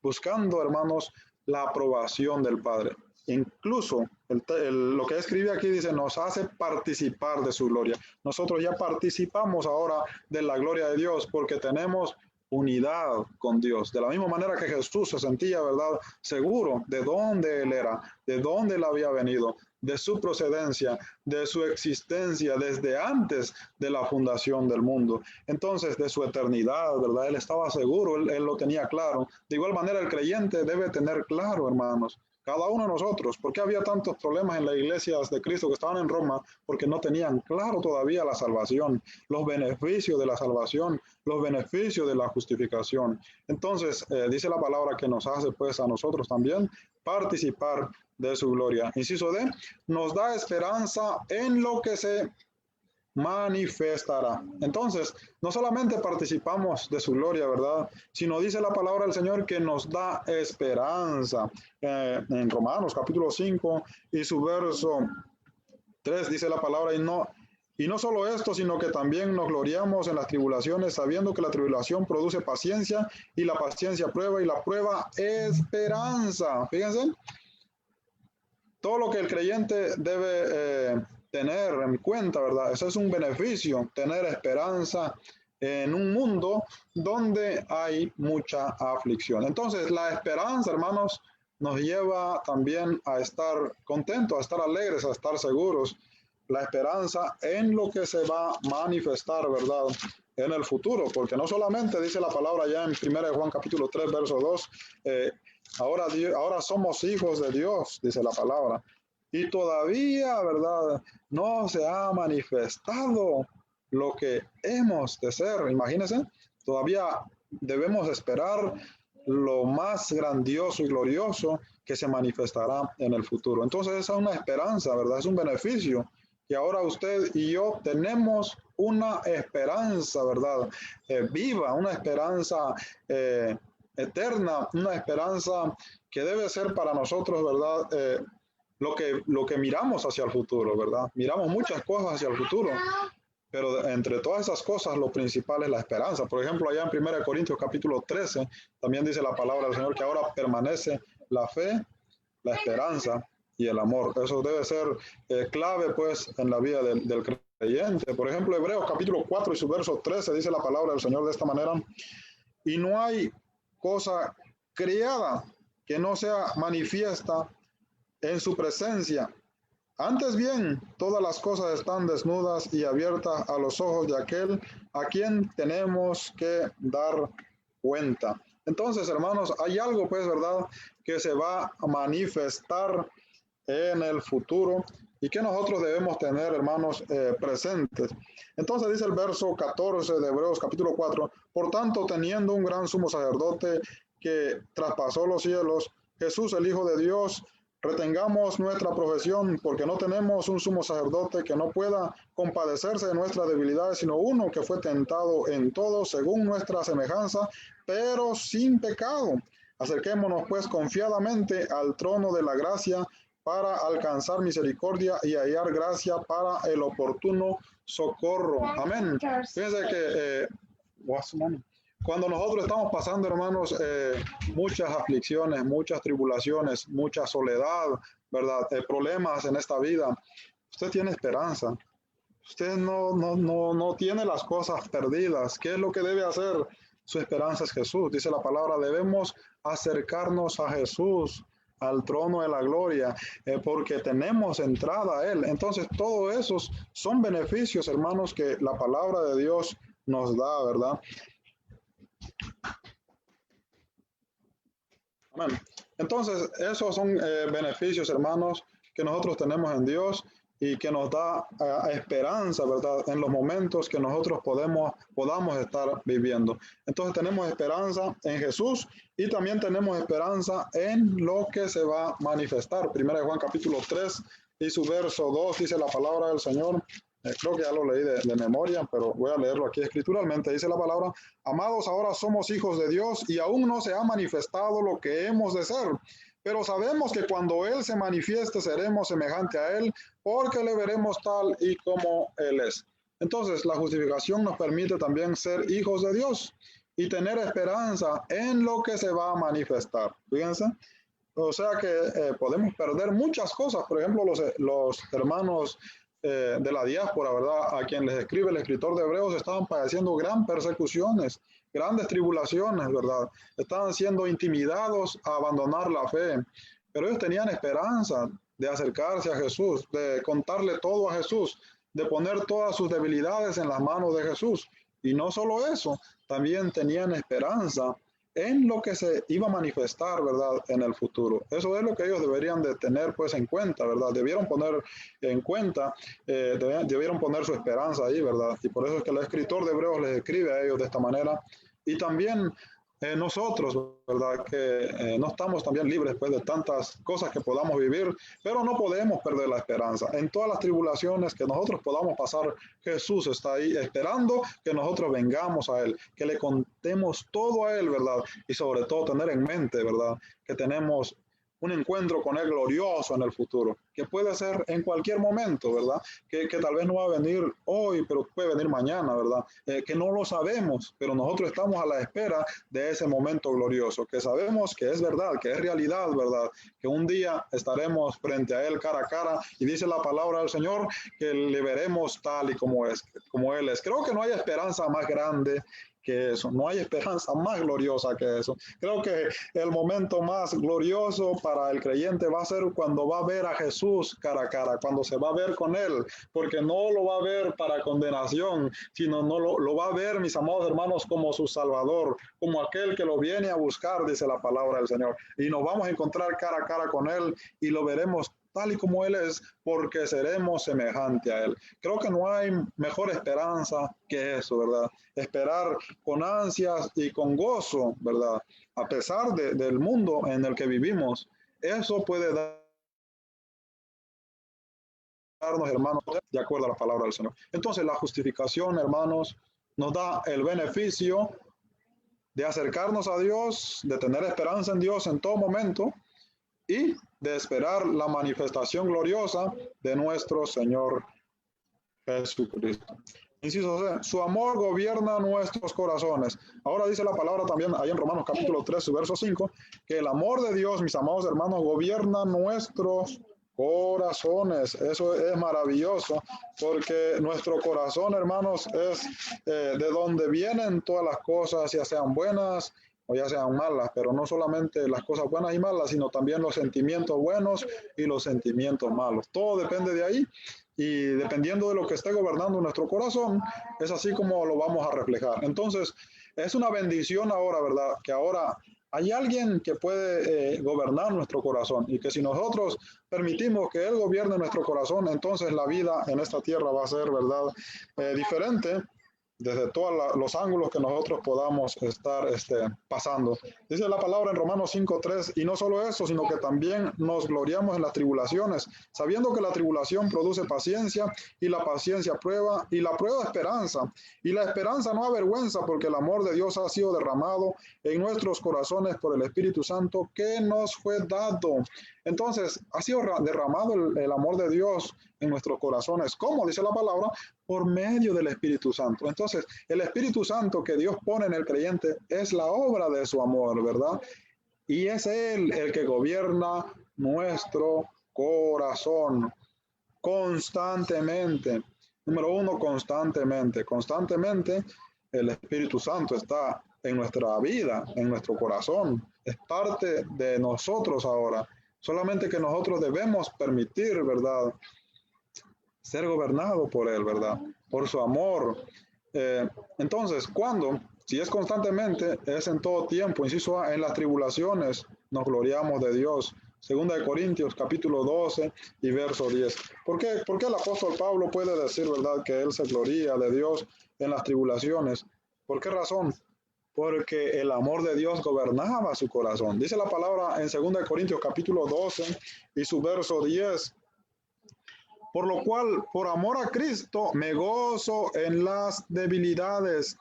D: Buscando, hermanos, la aprobación del Padre. Incluso lo que escribe aquí dice, nos hace participar de su gloria. Nosotros ya participamos ahora de la gloria de Dios porque tenemos unidad con Dios. De la misma manera que Jesús se sentía, ¿verdad?, seguro de dónde Él era, de dónde Él había venido, de su procedencia, de su existencia desde antes de la fundación del mundo. Entonces, de su eternidad, ¿verdad? Él estaba seguro, él lo tenía claro. De igual manera, el creyente debe tener claro, hermanos, cada uno de nosotros. ¿Por qué había tantos problemas en las iglesias de Cristo que estaban en Roma? Porque no tenían claro todavía la salvación, los beneficios de la salvación, los beneficios de la justificación. Entonces, dice la palabra que nos hace, pues, a nosotros también participar de su gloria. Inciso D, nos da esperanza en lo que se manifestará. Entonces, no solamente participamos de su gloria, ¿verdad?, sino dice la palabra del Señor que nos da esperanza. En Romanos capítulo 5 y su verso 3 dice la palabra, y no solo esto, sino que también nos gloriamos en las tribulaciones, sabiendo que la tribulación produce paciencia, y la paciencia prueba, y la prueba esperanza. Fíjense, todo lo que el creyente debe tener en cuenta, ¿verdad? Ese es un beneficio, tener esperanza en un mundo donde hay mucha aflicción. Entonces, la esperanza, hermanos, nos lleva también a estar contentos, a estar alegres, a estar seguros. La esperanza en lo que se va a manifestar, ¿verdad?, en el futuro, porque no solamente dice la palabra ya en 1 Juan capítulo 3, verso 2, ahora somos hijos de Dios, dice la palabra, y todavía, ¿verdad?, no se ha manifestado lo que hemos de ser. Imagínense, todavía debemos esperar lo más grandioso y glorioso que se manifestará en el futuro. Entonces esa es una esperanza, ¿verdad? Es un beneficio. Y ahora usted y yo tenemos una esperanza, ¿verdad? Viva, una esperanza eterna, una esperanza que debe ser para nosotros, ¿verdad? Lo que miramos hacia el futuro, ¿verdad? Miramos muchas cosas hacia el futuro, pero entre todas esas cosas lo principal es la esperanza. Por ejemplo, allá en 1 Corintios capítulo 13, también dice la palabra del Señor que ahora permanece la fe, la esperanza y el amor. Eso debe ser clave pues en la vida del creyente. Por ejemplo, Hebreos capítulo 4 y su verso 13 dice la palabra del Señor de esta manera: y no hay cosa creada que no sea manifiesta en su presencia. Antes bien, todas las cosas están desnudas y abiertas a los ojos de aquel a quien tenemos que dar cuenta. Entonces, hermanos, hay algo, pues, ¿verdad?, que se va a manifestar en el futuro y que nosotros debemos tener, hermanos, presentes. Entonces dice el verso 14 de Hebreos capítulo 4, por tanto, teniendo un gran sumo sacerdote que traspasó los cielos, Jesús, el Hijo de Dios, retengamos nuestra profesión, porque no tenemos un sumo sacerdote que no pueda compadecerse de nuestras debilidades, sino uno que fue tentado en todo según nuestra semejanza, pero sin pecado. Acerquémonos pues confiadamente al trono de la gracia para alcanzar misericordia y hallar gracia para el oportuno socorro. Amén. Fíjense que cuando nosotros estamos pasando, hermanos, muchas aflicciones, muchas tribulaciones, mucha soledad, ¿verdad? Problemas en esta vida, usted tiene esperanza. Usted no tiene las cosas perdidas. ¿Qué es lo que debe hacer? Su esperanza es Jesús. Dice la palabra, debemos acercarnos a Jesús, al trono de la gloria, porque tenemos entrada a Él. Entonces, todos esos son beneficios, hermanos, que la palabra de Dios nos da, ¿verdad? Amén. Entonces, esos son beneficios, hermanos, que nosotros tenemos en Dios y que nos da esperanza, ¿verdad?, en los momentos que nosotros podamos estar viviendo. Entonces, tenemos esperanza en Jesús y también tenemos esperanza en lo que se va a manifestar. Primera de Juan capítulo 3 y su verso 2 dice la palabra del Señor. Creo que ya lo leí de memoria, pero voy a leerlo aquí escrituralmente. Dice la palabra: amados, ahora somos hijos de Dios y aún no se ha manifestado lo que hemos de ser. Pero sabemos que cuando Él se manifieste seremos semejante a Él, porque le veremos tal y como Él es. Entonces, la justificación nos permite también ser hijos de Dios y tener esperanza en lo que se va a manifestar. Fíjense. O sea que podemos perder muchas cosas. Por ejemplo, los hermanos de la diáspora, ¿verdad?, a quien les escribe el escritor de Hebreos, estaban padeciendo gran persecuciones, grandes tribulaciones, ¿verdad? Estaban siendo intimidados a abandonar la fe, pero ellos tenían esperanza de acercarse a Jesús, de contarle todo a Jesús, de poner todas sus debilidades en las manos de Jesús. Y no solo eso, también tenían esperanza en lo que se iba a manifestar, ¿verdad?, en el futuro. Eso es lo que ellos deberían de tener pues en cuenta, ¿verdad? Debieron poner en cuenta, debieron poner su esperanza ahí, ¿verdad? Y por eso es que el escritor de Hebreos les escribe a ellos de esta manera. Y también nosotros, ¿verdad?, que no estamos también libres pues de tantas cosas que podamos vivir, pero no podemos perder la esperanza. En todas las tribulaciones que nosotros podamos pasar, Jesús está ahí esperando que nosotros vengamos a Él, que le contemos todo a Él, ¿verdad? Y sobre todo tener en mente, ¿verdad?, que tenemos un encuentro con Él glorioso en el futuro, que puede ser en cualquier momento, ¿verdad? Que tal vez no va a venir hoy, pero puede venir mañana, ¿verdad? Que no lo sabemos, pero nosotros estamos a la espera de ese momento glorioso, que sabemos que es verdad, que es realidad, ¿verdad? Que un día estaremos frente a Él cara a cara y dice la palabra del Señor que le veremos tal y como es, como Él es. Creo que no hay esperanza más grande que eso, no hay esperanza más gloriosa que eso. Creo que el momento más glorioso para el creyente va a ser cuando va a ver a Jesús cara a cara, cuando se va a ver con Él, porque no lo va a ver para condenación, sino lo va a ver, mis amados hermanos, como su Salvador, como aquel que lo viene a buscar, dice la palabra del Señor, y nos vamos a encontrar cara a cara con Él y lo veremos tal y como Él es, porque seremos semejante a Él. Creo que no hay mejor esperanza que eso, ¿verdad? Esperar con ansias y con gozo, ¿verdad? A pesar del mundo en el que vivimos, Eso puede darnos, hermanos, de acuerdo a la palabra del Señor. Entonces, la justificación, hermanos, nos da el beneficio de acercarnos a Dios, de tener esperanza en Dios en todo momento y de esperar la manifestación gloriosa de nuestro Señor Jesucristo. Inciso C, su amor gobierna nuestros corazones. Ahora dice la palabra también ahí en Romanos capítulo 3, su verso 5, que el amor de Dios, mis amados hermanos, gobierna nuestros corazones. Eso es maravilloso, porque nuestro corazón, hermanos, es de donde vienen todas las cosas, ya sean buenas o ya sean malas, pero no solamente las cosas buenas y malas, sino también los sentimientos buenos y los sentimientos malos. Todo depende de ahí. Y dependiendo de lo que esté gobernando nuestro corazón, es así como lo vamos a reflejar. Entonces, es una bendición ahora, ¿verdad? Que ahora hay alguien que puede gobernar nuestro corazón y que si nosotros permitimos que Él gobierne nuestro corazón, entonces la vida en esta tierra va a ser, ¿verdad? Diferente desde todos los ángulos que nosotros podamos estar pasando. Dice la palabra en Romanos 5:3, y no solo eso, sino que también nos gloriamos en las tribulaciones, sabiendo que la tribulación produce paciencia, y la paciencia prueba, y la prueba esperanza, y la esperanza no avergüenza, porque el amor de Dios ha sido derramado en nuestros corazones por el Espíritu Santo que nos fue dado. Entonces, ha sido derramado el amor de Dios en nuestros corazones. ¿Cómo? Dice la palabra, por medio del Espíritu Santo. Entonces, el Espíritu Santo que Dios pone en el creyente es la obra de su amor, ¿verdad? Y es Él el que gobierna nuestro corazón constantemente. Número uno, constantemente. Constantemente el Espíritu Santo está en nuestra vida, en nuestro corazón. Es parte de nosotros ahora. Solamente que nosotros debemos permitir, ¿verdad?, ser gobernado por Él, ¿verdad? Por su amor. Entonces, ¿cuándo? Si es constantemente, es en todo tiempo. Inciso A, en las tribulaciones nos gloriamos de Dios. Segunda de Corintios, capítulo 12 y verso 10. ¿Por qué el apóstol Pablo puede decir, verdad, que él se gloria de Dios en las tribulaciones? ¿Por qué razón? Porque el amor de Dios gobernaba su corazón. Dice la palabra en Segunda de Corintios, capítulo 12 y su verso 10. Por lo cual, por amor a Cristo, me gozo en las debilidades,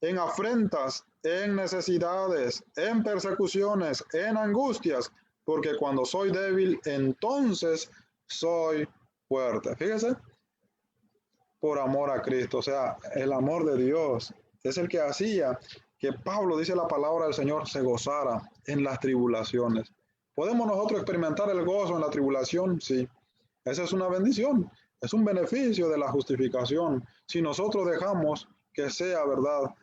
D: en afrentas, en necesidades, en persecuciones, en angustias, porque cuando soy débil, entonces soy fuerte. Fíjese, por amor a Cristo, o sea, el amor de Dios es el que hacía que Pablo, dice la palabra del Señor, se gozara en las tribulaciones. ¿Podemos nosotros experimentar el gozo en la tribulación? Sí. Esa es una bendición, es un beneficio de la justificación. Si nosotros dejamos que sea, ¿verdad?,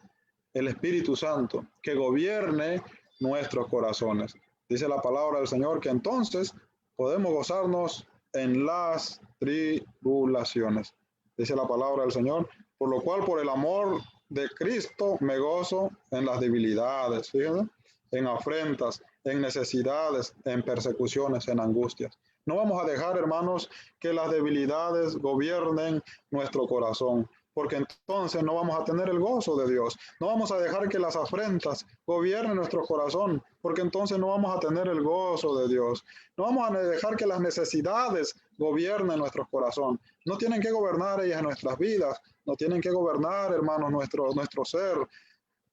D: el Espíritu Santo que gobierne nuestros corazones. Dice la palabra del Señor que entonces podemos gozarnos en las tribulaciones. Dice la palabra del Señor, por lo cual por el amor de Cristo me gozo en las debilidades, fíjense, en afrentas, en necesidades, en persecuciones, en angustias. No vamos a dejar, hermanos, que las debilidades gobiernen nuestro corazón, porque entonces no vamos a tener el gozo de Dios. No vamos a dejar que las afrentas gobiernen nuestro corazón, porque entonces no vamos a tener el gozo de Dios. No vamos a dejar que las necesidades gobiernen nuestro corazón. No tienen que gobernar ellas en nuestras vidas, no tienen que gobernar, hermanos, nuestro ser.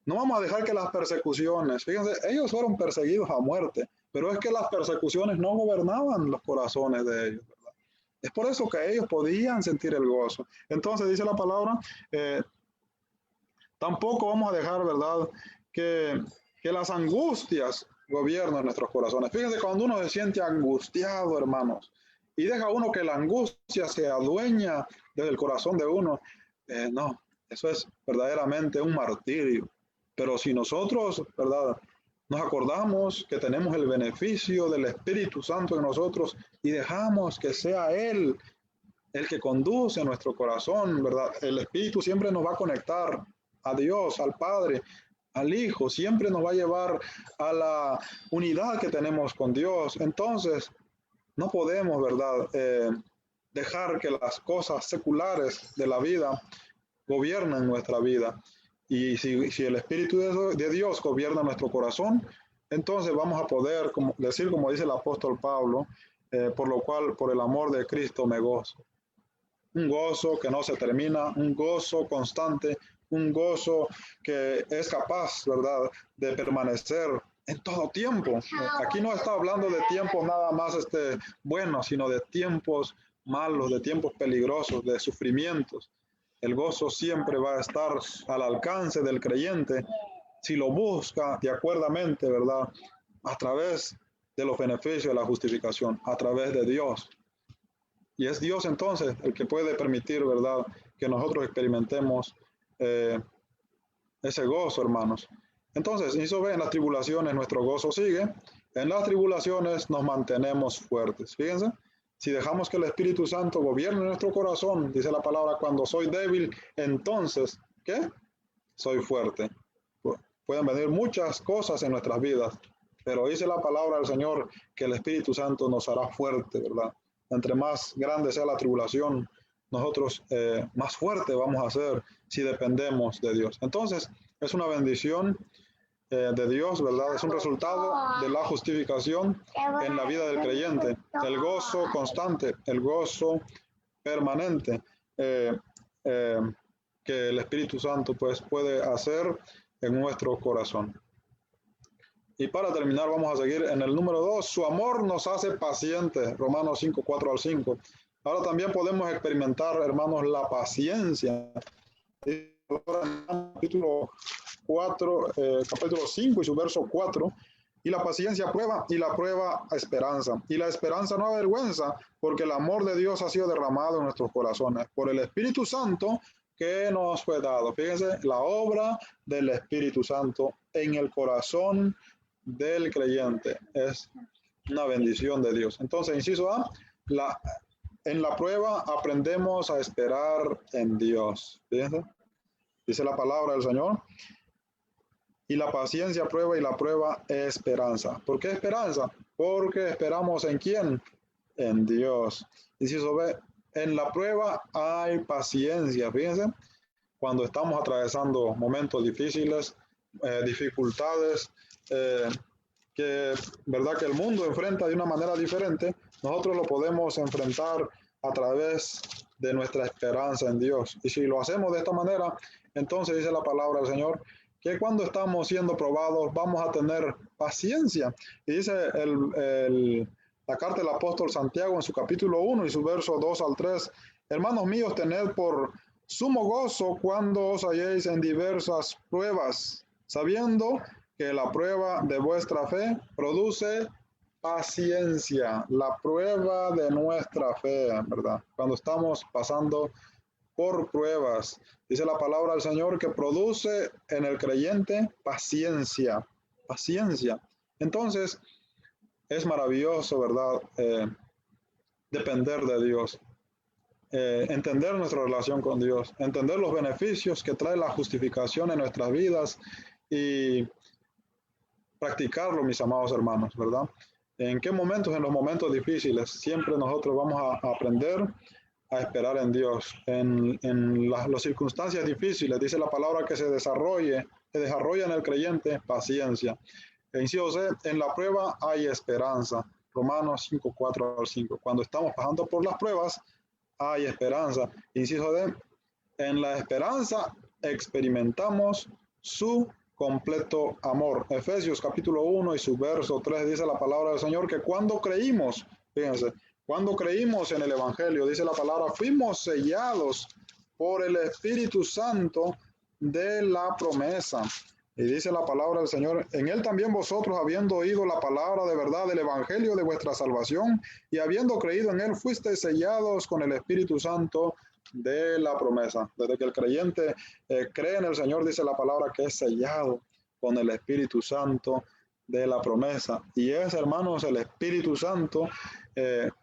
D: No vamos a dejar que las persecuciones, fíjense, ellos fueron perseguidos a muerte, pero es que las persecuciones no gobernaban los corazones de ellos, ¿verdad? Es por eso que ellos podían sentir el gozo. Entonces dice la palabra, tampoco vamos a dejar, ¿verdad?, que las angustias gobiernen nuestros corazones. Fíjense, cuando uno se siente angustiado, hermanos, y deja uno que la angustia se adueña desde el corazón de uno, no, eso es verdaderamente un martirio. Pero si nosotros, ¿verdad?, nos acordamos que tenemos el beneficio del Espíritu Santo en nosotros y dejamos que sea Él el que conduce nuestro corazón, ¿verdad? El Espíritu siempre nos va a conectar a Dios, al Padre, al Hijo, siempre nos va a llevar a la unidad que tenemos con Dios. Entonces, no podemos, ¿verdad?, dejar que las cosas seculares de la vida gobiernen nuestra vida. Y si el Espíritu de Dios gobierna nuestro corazón, entonces vamos a poder decir, como dice el apóstol Pablo, por lo cual, por el amor de Cristo me gozo. Un gozo que no se termina, un gozo constante, un gozo que es capaz, ¿verdad?, de permanecer en todo tiempo. Aquí no está hablando de tiempos nada más buenos, sino de tiempos malos, de tiempos peligrosos, de sufrimientos. El gozo siempre va a estar al alcance del creyente si lo busca de acuerdamente, ¿verdad?, a través de los beneficios de la justificación, a través de Dios. Y es Dios entonces el que puede permitir, ¿verdad?, que nosotros experimentemos ese gozo, hermanos. Entonces, inciso B, en las tribulaciones nuestro gozo sigue. En las tribulaciones nos mantenemos fuertes. Fíjense, si dejamos que el Espíritu Santo gobierne nuestro corazón, dice la palabra, cuando soy débil, entonces, ¿qué? Soy fuerte. Pueden venir muchas cosas en nuestras vidas, pero dice la palabra del Señor que el Espíritu Santo nos hará fuerte, ¿verdad? Entre más grande sea la tribulación, nosotros más fuerte vamos a ser si dependemos de Dios. Entonces, es una bendición de Dios, ¿verdad? Es un resultado de la justificación en la vida del creyente. El gozo constante, el gozo permanente que el Espíritu Santo pues puede hacer en nuestro corazón. Y para terminar vamos a seguir en el número 2. Su amor nos hace pacientes. Romanos 5, 4 al 5. Ahora también podemos experimentar, hermanos, la paciencia. Capítulo 4, capítulo 5 y su verso 4. Y la paciencia prueba, y la prueba esperanza. Y la esperanza no avergüenza, porque el amor de Dios ha sido derramado en nuestros corazones por el Espíritu Santo que nos fue dado. Fíjense, la obra del Espíritu Santo en el corazón del creyente es una bendición de Dios. Entonces, inciso A, en la prueba aprendemos a esperar en Dios. Fíjense, dice la palabra del Señor. Y la paciencia prueba y la prueba esperanza. ¿Por qué esperanza? Porque esperamos ¿en quién? En Dios. Inciso B, en la prueba hay paciencia. Fíjense, cuando estamos atravesando momentos difíciles, dificultades, verdad que el mundo enfrenta de una manera diferente, nosotros lo podemos enfrentar a través de nuestra esperanza en Dios. Y si lo hacemos de esta manera, entonces dice la palabra del Señor, que cuando estamos siendo probados vamos a tener paciencia. Y dice la carta del apóstol Santiago en su capítulo 1 y su verso 2 al 3, hermanos míos, tened por sumo gozo cuando os halléis en diversas pruebas, sabiendo que la prueba de vuestra fe produce paciencia. La prueba de nuestra fe, ¿verdad? Cuando estamos pasando por pruebas, dice la palabra del Señor que produce en el creyente paciencia, paciencia. Entonces, es maravilloso, ¿verdad? Depender de Dios, entender nuestra relación con Dios, entender los beneficios que trae la justificación en nuestras vidas y practicarlo, mis amados hermanos, ¿verdad? ¿En qué momentos? En los momentos difíciles, siempre nosotros vamos a aprender a esperar en Dios. En las circunstancias difíciles, dice la palabra que se desarrolla en el creyente paciencia. E inciso C, en la prueba hay esperanza. Romanos 5, 4 al 5. Cuando estamos pasando por las pruebas, hay esperanza. Inciso D, en la esperanza experimentamos su completo amor. Efesios capítulo 1 y su verso 3 dice la palabra del Señor que cuando creímos, fíjense, cuando creímos en el Evangelio, dice la palabra, fuimos sellados por el Espíritu Santo de la promesa. Y dice la palabra del Señor, en él también vosotros, habiendo oído la palabra de verdad del Evangelio de vuestra salvación, y habiendo creído en él, fuisteis sellados con el Espíritu Santo de la promesa. Desde que el creyente cree en el Señor, dice la palabra que es sellado con el Espíritu Santo de la promesa. Y es, hermanos, el Espíritu Santo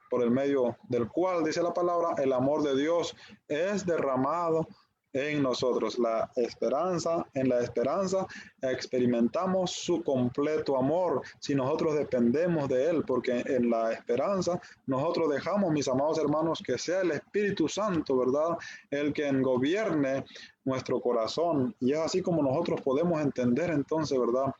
D: por el medio del cual, dice la palabra, el amor de Dios es derramado en nosotros. La esperanza, en la esperanza experimentamos su completo amor si nosotros dependemos de él, porque en la esperanza nosotros dejamos, mis amados hermanos, que sea el Espíritu Santo, ¿verdad?, el que gobierne nuestro corazón. Y es así como nosotros podemos entender entonces, ¿verdad?,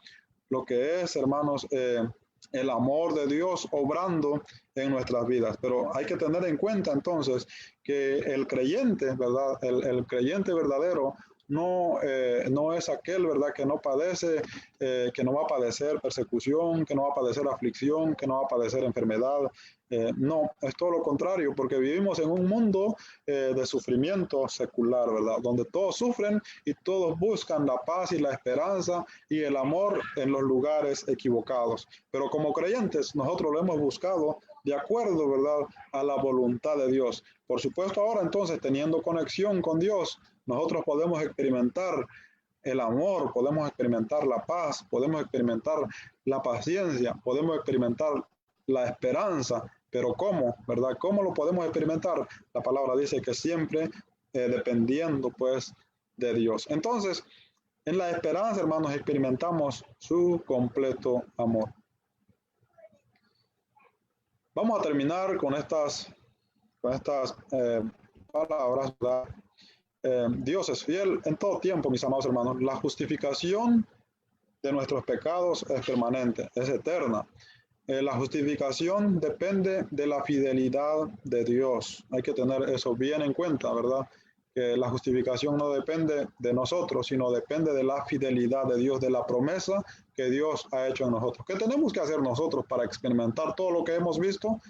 D: lo que es, hermanos, el amor de Dios obrando en nuestras vidas. Pero hay que tener en cuenta entonces que el creyente, ¿verdad? El creyente verdadero no es aquel, ¿verdad?, que no padece, que no va a padecer persecución, que no va a padecer aflicción, que no va a padecer enfermedad. No, es todo lo contrario, porque vivimos en un mundo de sufrimiento secular, ¿verdad?, donde todos sufren y todos buscan la paz y la esperanza y el amor en los lugares equivocados. Pero como creyentes, nosotros lo hemos buscado de acuerdo, ¿verdad?, a la voluntad de Dios. Por supuesto, ahora entonces, teniendo conexión con Dios, nosotros podemos experimentar el amor, podemos experimentar la paz, podemos experimentar la paciencia, podemos experimentar la esperanza. Pero ¿cómo, verdad? ¿Cómo lo podemos experimentar? La palabra dice que siempre dependiendo, pues, de Dios. Entonces, en la esperanza, hermanos, experimentamos su completo amor. Vamos a terminar con estas palabras, ¿verdad? Dios es fiel en todo tiempo, mis amados hermanos. La justificación de nuestros pecados es permanente, es eterna. La justificación depende de la fidelidad de Dios. Hay que tener eso bien en cuenta, ¿verdad? Que la justificación no depende de nosotros, sino depende de la fidelidad de Dios, de la promesa que Dios ha hecho en nosotros. ¿Qué tenemos que hacer nosotros para experimentar todo lo que hemos visto?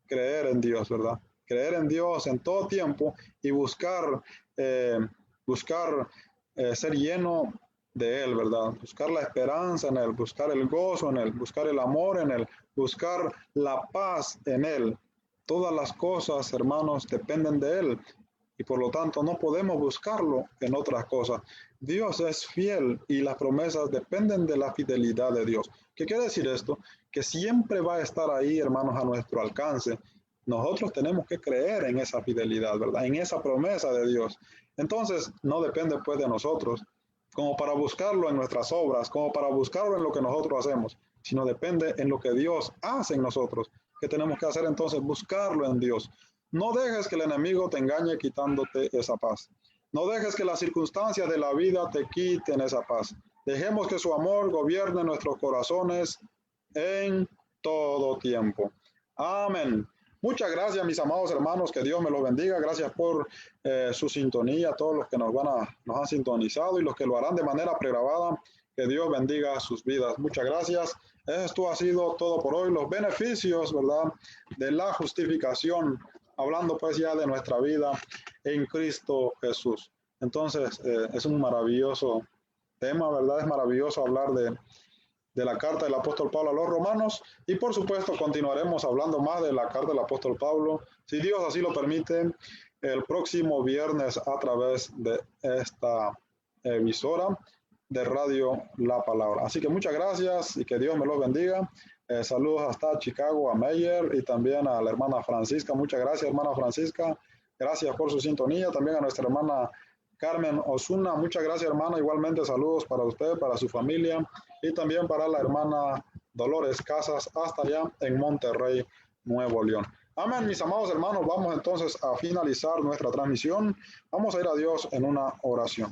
D: Creer en Dios, ¿verdad? Creer en Dios en todo tiempo y buscar ser lleno de Él, ¿verdad? Buscar la esperanza en Él, buscar el gozo en Él, buscar el amor en Él, buscar la paz en Él. Todas las cosas, hermanos, dependen de Él y por lo tanto no podemos buscarlo en otras cosas. Dios es fiel y las promesas dependen de la fidelidad de Dios. ¿Qué quiere decir esto? Que siempre va a estar ahí, hermanos, a nuestro alcance. Nosotros tenemos que creer en esa fidelidad, ¿verdad? En esa promesa de Dios. Entonces, no depende pues de nosotros, como para buscarlo en nuestras obras, como para buscarlo en lo que nosotros hacemos, sino depende en lo que Dios hace en nosotros. ¿Qué tenemos que hacer entonces? Buscarlo en Dios. No dejes que el enemigo te engañe quitándote esa paz. No dejes que las circunstancias de la vida te quiten esa paz. Dejemos que su amor gobierne nuestros corazones en todo tiempo. Amén. Muchas gracias, mis amados hermanos, que Dios me los bendiga. Gracias por su sintonía, todos los que nos han sintonizado y los que lo harán de manera pregrabada. Que Dios bendiga sus vidas. Muchas gracias. Esto ha sido todo por hoy. Los beneficios, ¿verdad?, de la justificación, hablando pues ya de nuestra vida en Cristo Jesús. Entonces, es un maravilloso tema, ¿verdad? Es maravilloso hablar de la carta del apóstol Pablo a los romanos y por supuesto continuaremos hablando más de la carta del apóstol Pablo, si Dios así lo permite, el próximo viernes a través de esta emisora de Radio La Palabra. Así que muchas gracias y que Dios me los bendiga. Saludos hasta Chicago a Meyer y también a la hermana Francisca. Muchas gracias, hermana Francisca. Gracias por su sintonía. También a nuestra hermana Carmen Osuna, muchas gracias, hermana. Igualmente saludos para usted, para su familia y también para la hermana Dolores Casas hasta allá en Monterrey, Nuevo León. Amén, mis amados hermanos. Vamos entonces a finalizar nuestra transmisión. Vamos a ir a Dios en una oración.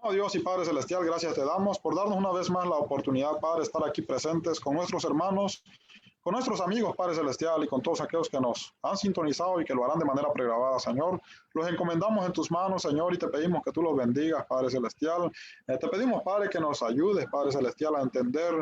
D: Oh Dios y Padre Celestial, gracias te damos por darnos una vez más la oportunidad, Padre, de estar aquí presentes con nuestros hermanos, con nuestros amigos, Padre Celestial, y con todos aquellos que nos han sintonizado y que lo harán de manera pregrabada, Señor. Los encomendamos en tus manos, Señor, y te pedimos que tú los bendigas, Padre Celestial. Te pedimos, Padre, que nos ayudes, Padre Celestial, a entender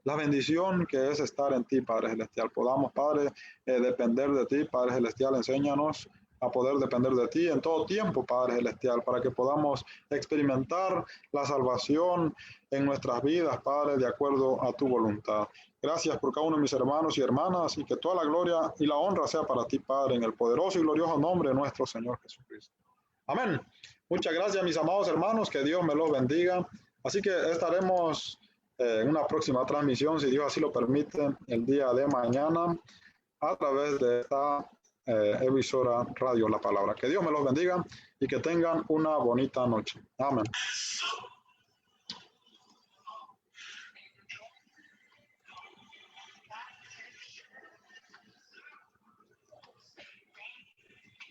D: la bendición que es estar en ti, Padre Celestial. Podamos, Padre, depender de ti, Padre Celestial. Enséñanos a poder depender de ti en todo tiempo, Padre Celestial, para que podamos experimentar la salvación en nuestras vidas, Padre, de acuerdo a tu voluntad. Gracias por cada uno de mis hermanos y hermanas y que toda la gloria y la honra sea para ti, Padre, en el poderoso y glorioso nombre de nuestro Señor Jesucristo. Amén. Muchas gracias, mis amados hermanos, que Dios me los bendiga. Así que estaremos en una próxima transmisión, si Dios así lo permite, el día de mañana a través de esta emisora Radio La Palabra. Que Dios me los bendiga y que tengan una bonita noche. Amén.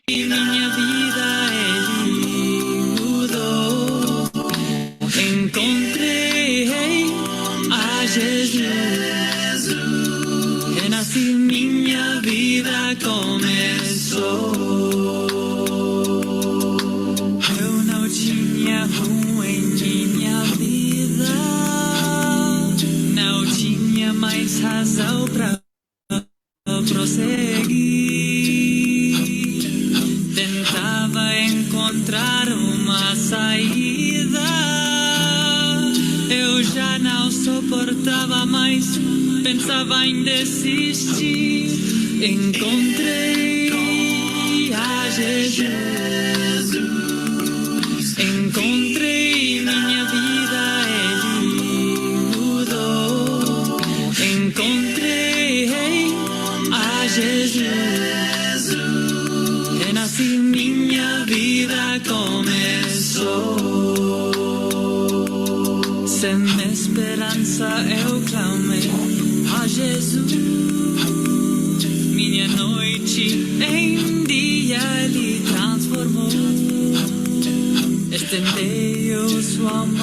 A: Minha vida é mudo, encontrei
E: tentava encontrar uma saída. Eu já não suportava mais, pensava em desistir. Encontrei a Jesus. Encontrei minha vida, Ele mudou. Encontrei a Jesus. Renasci, minha vida começou. Sem esperança eu clamei a Jesus. Minha noite em dia Ele transformou. Estendeu sua mão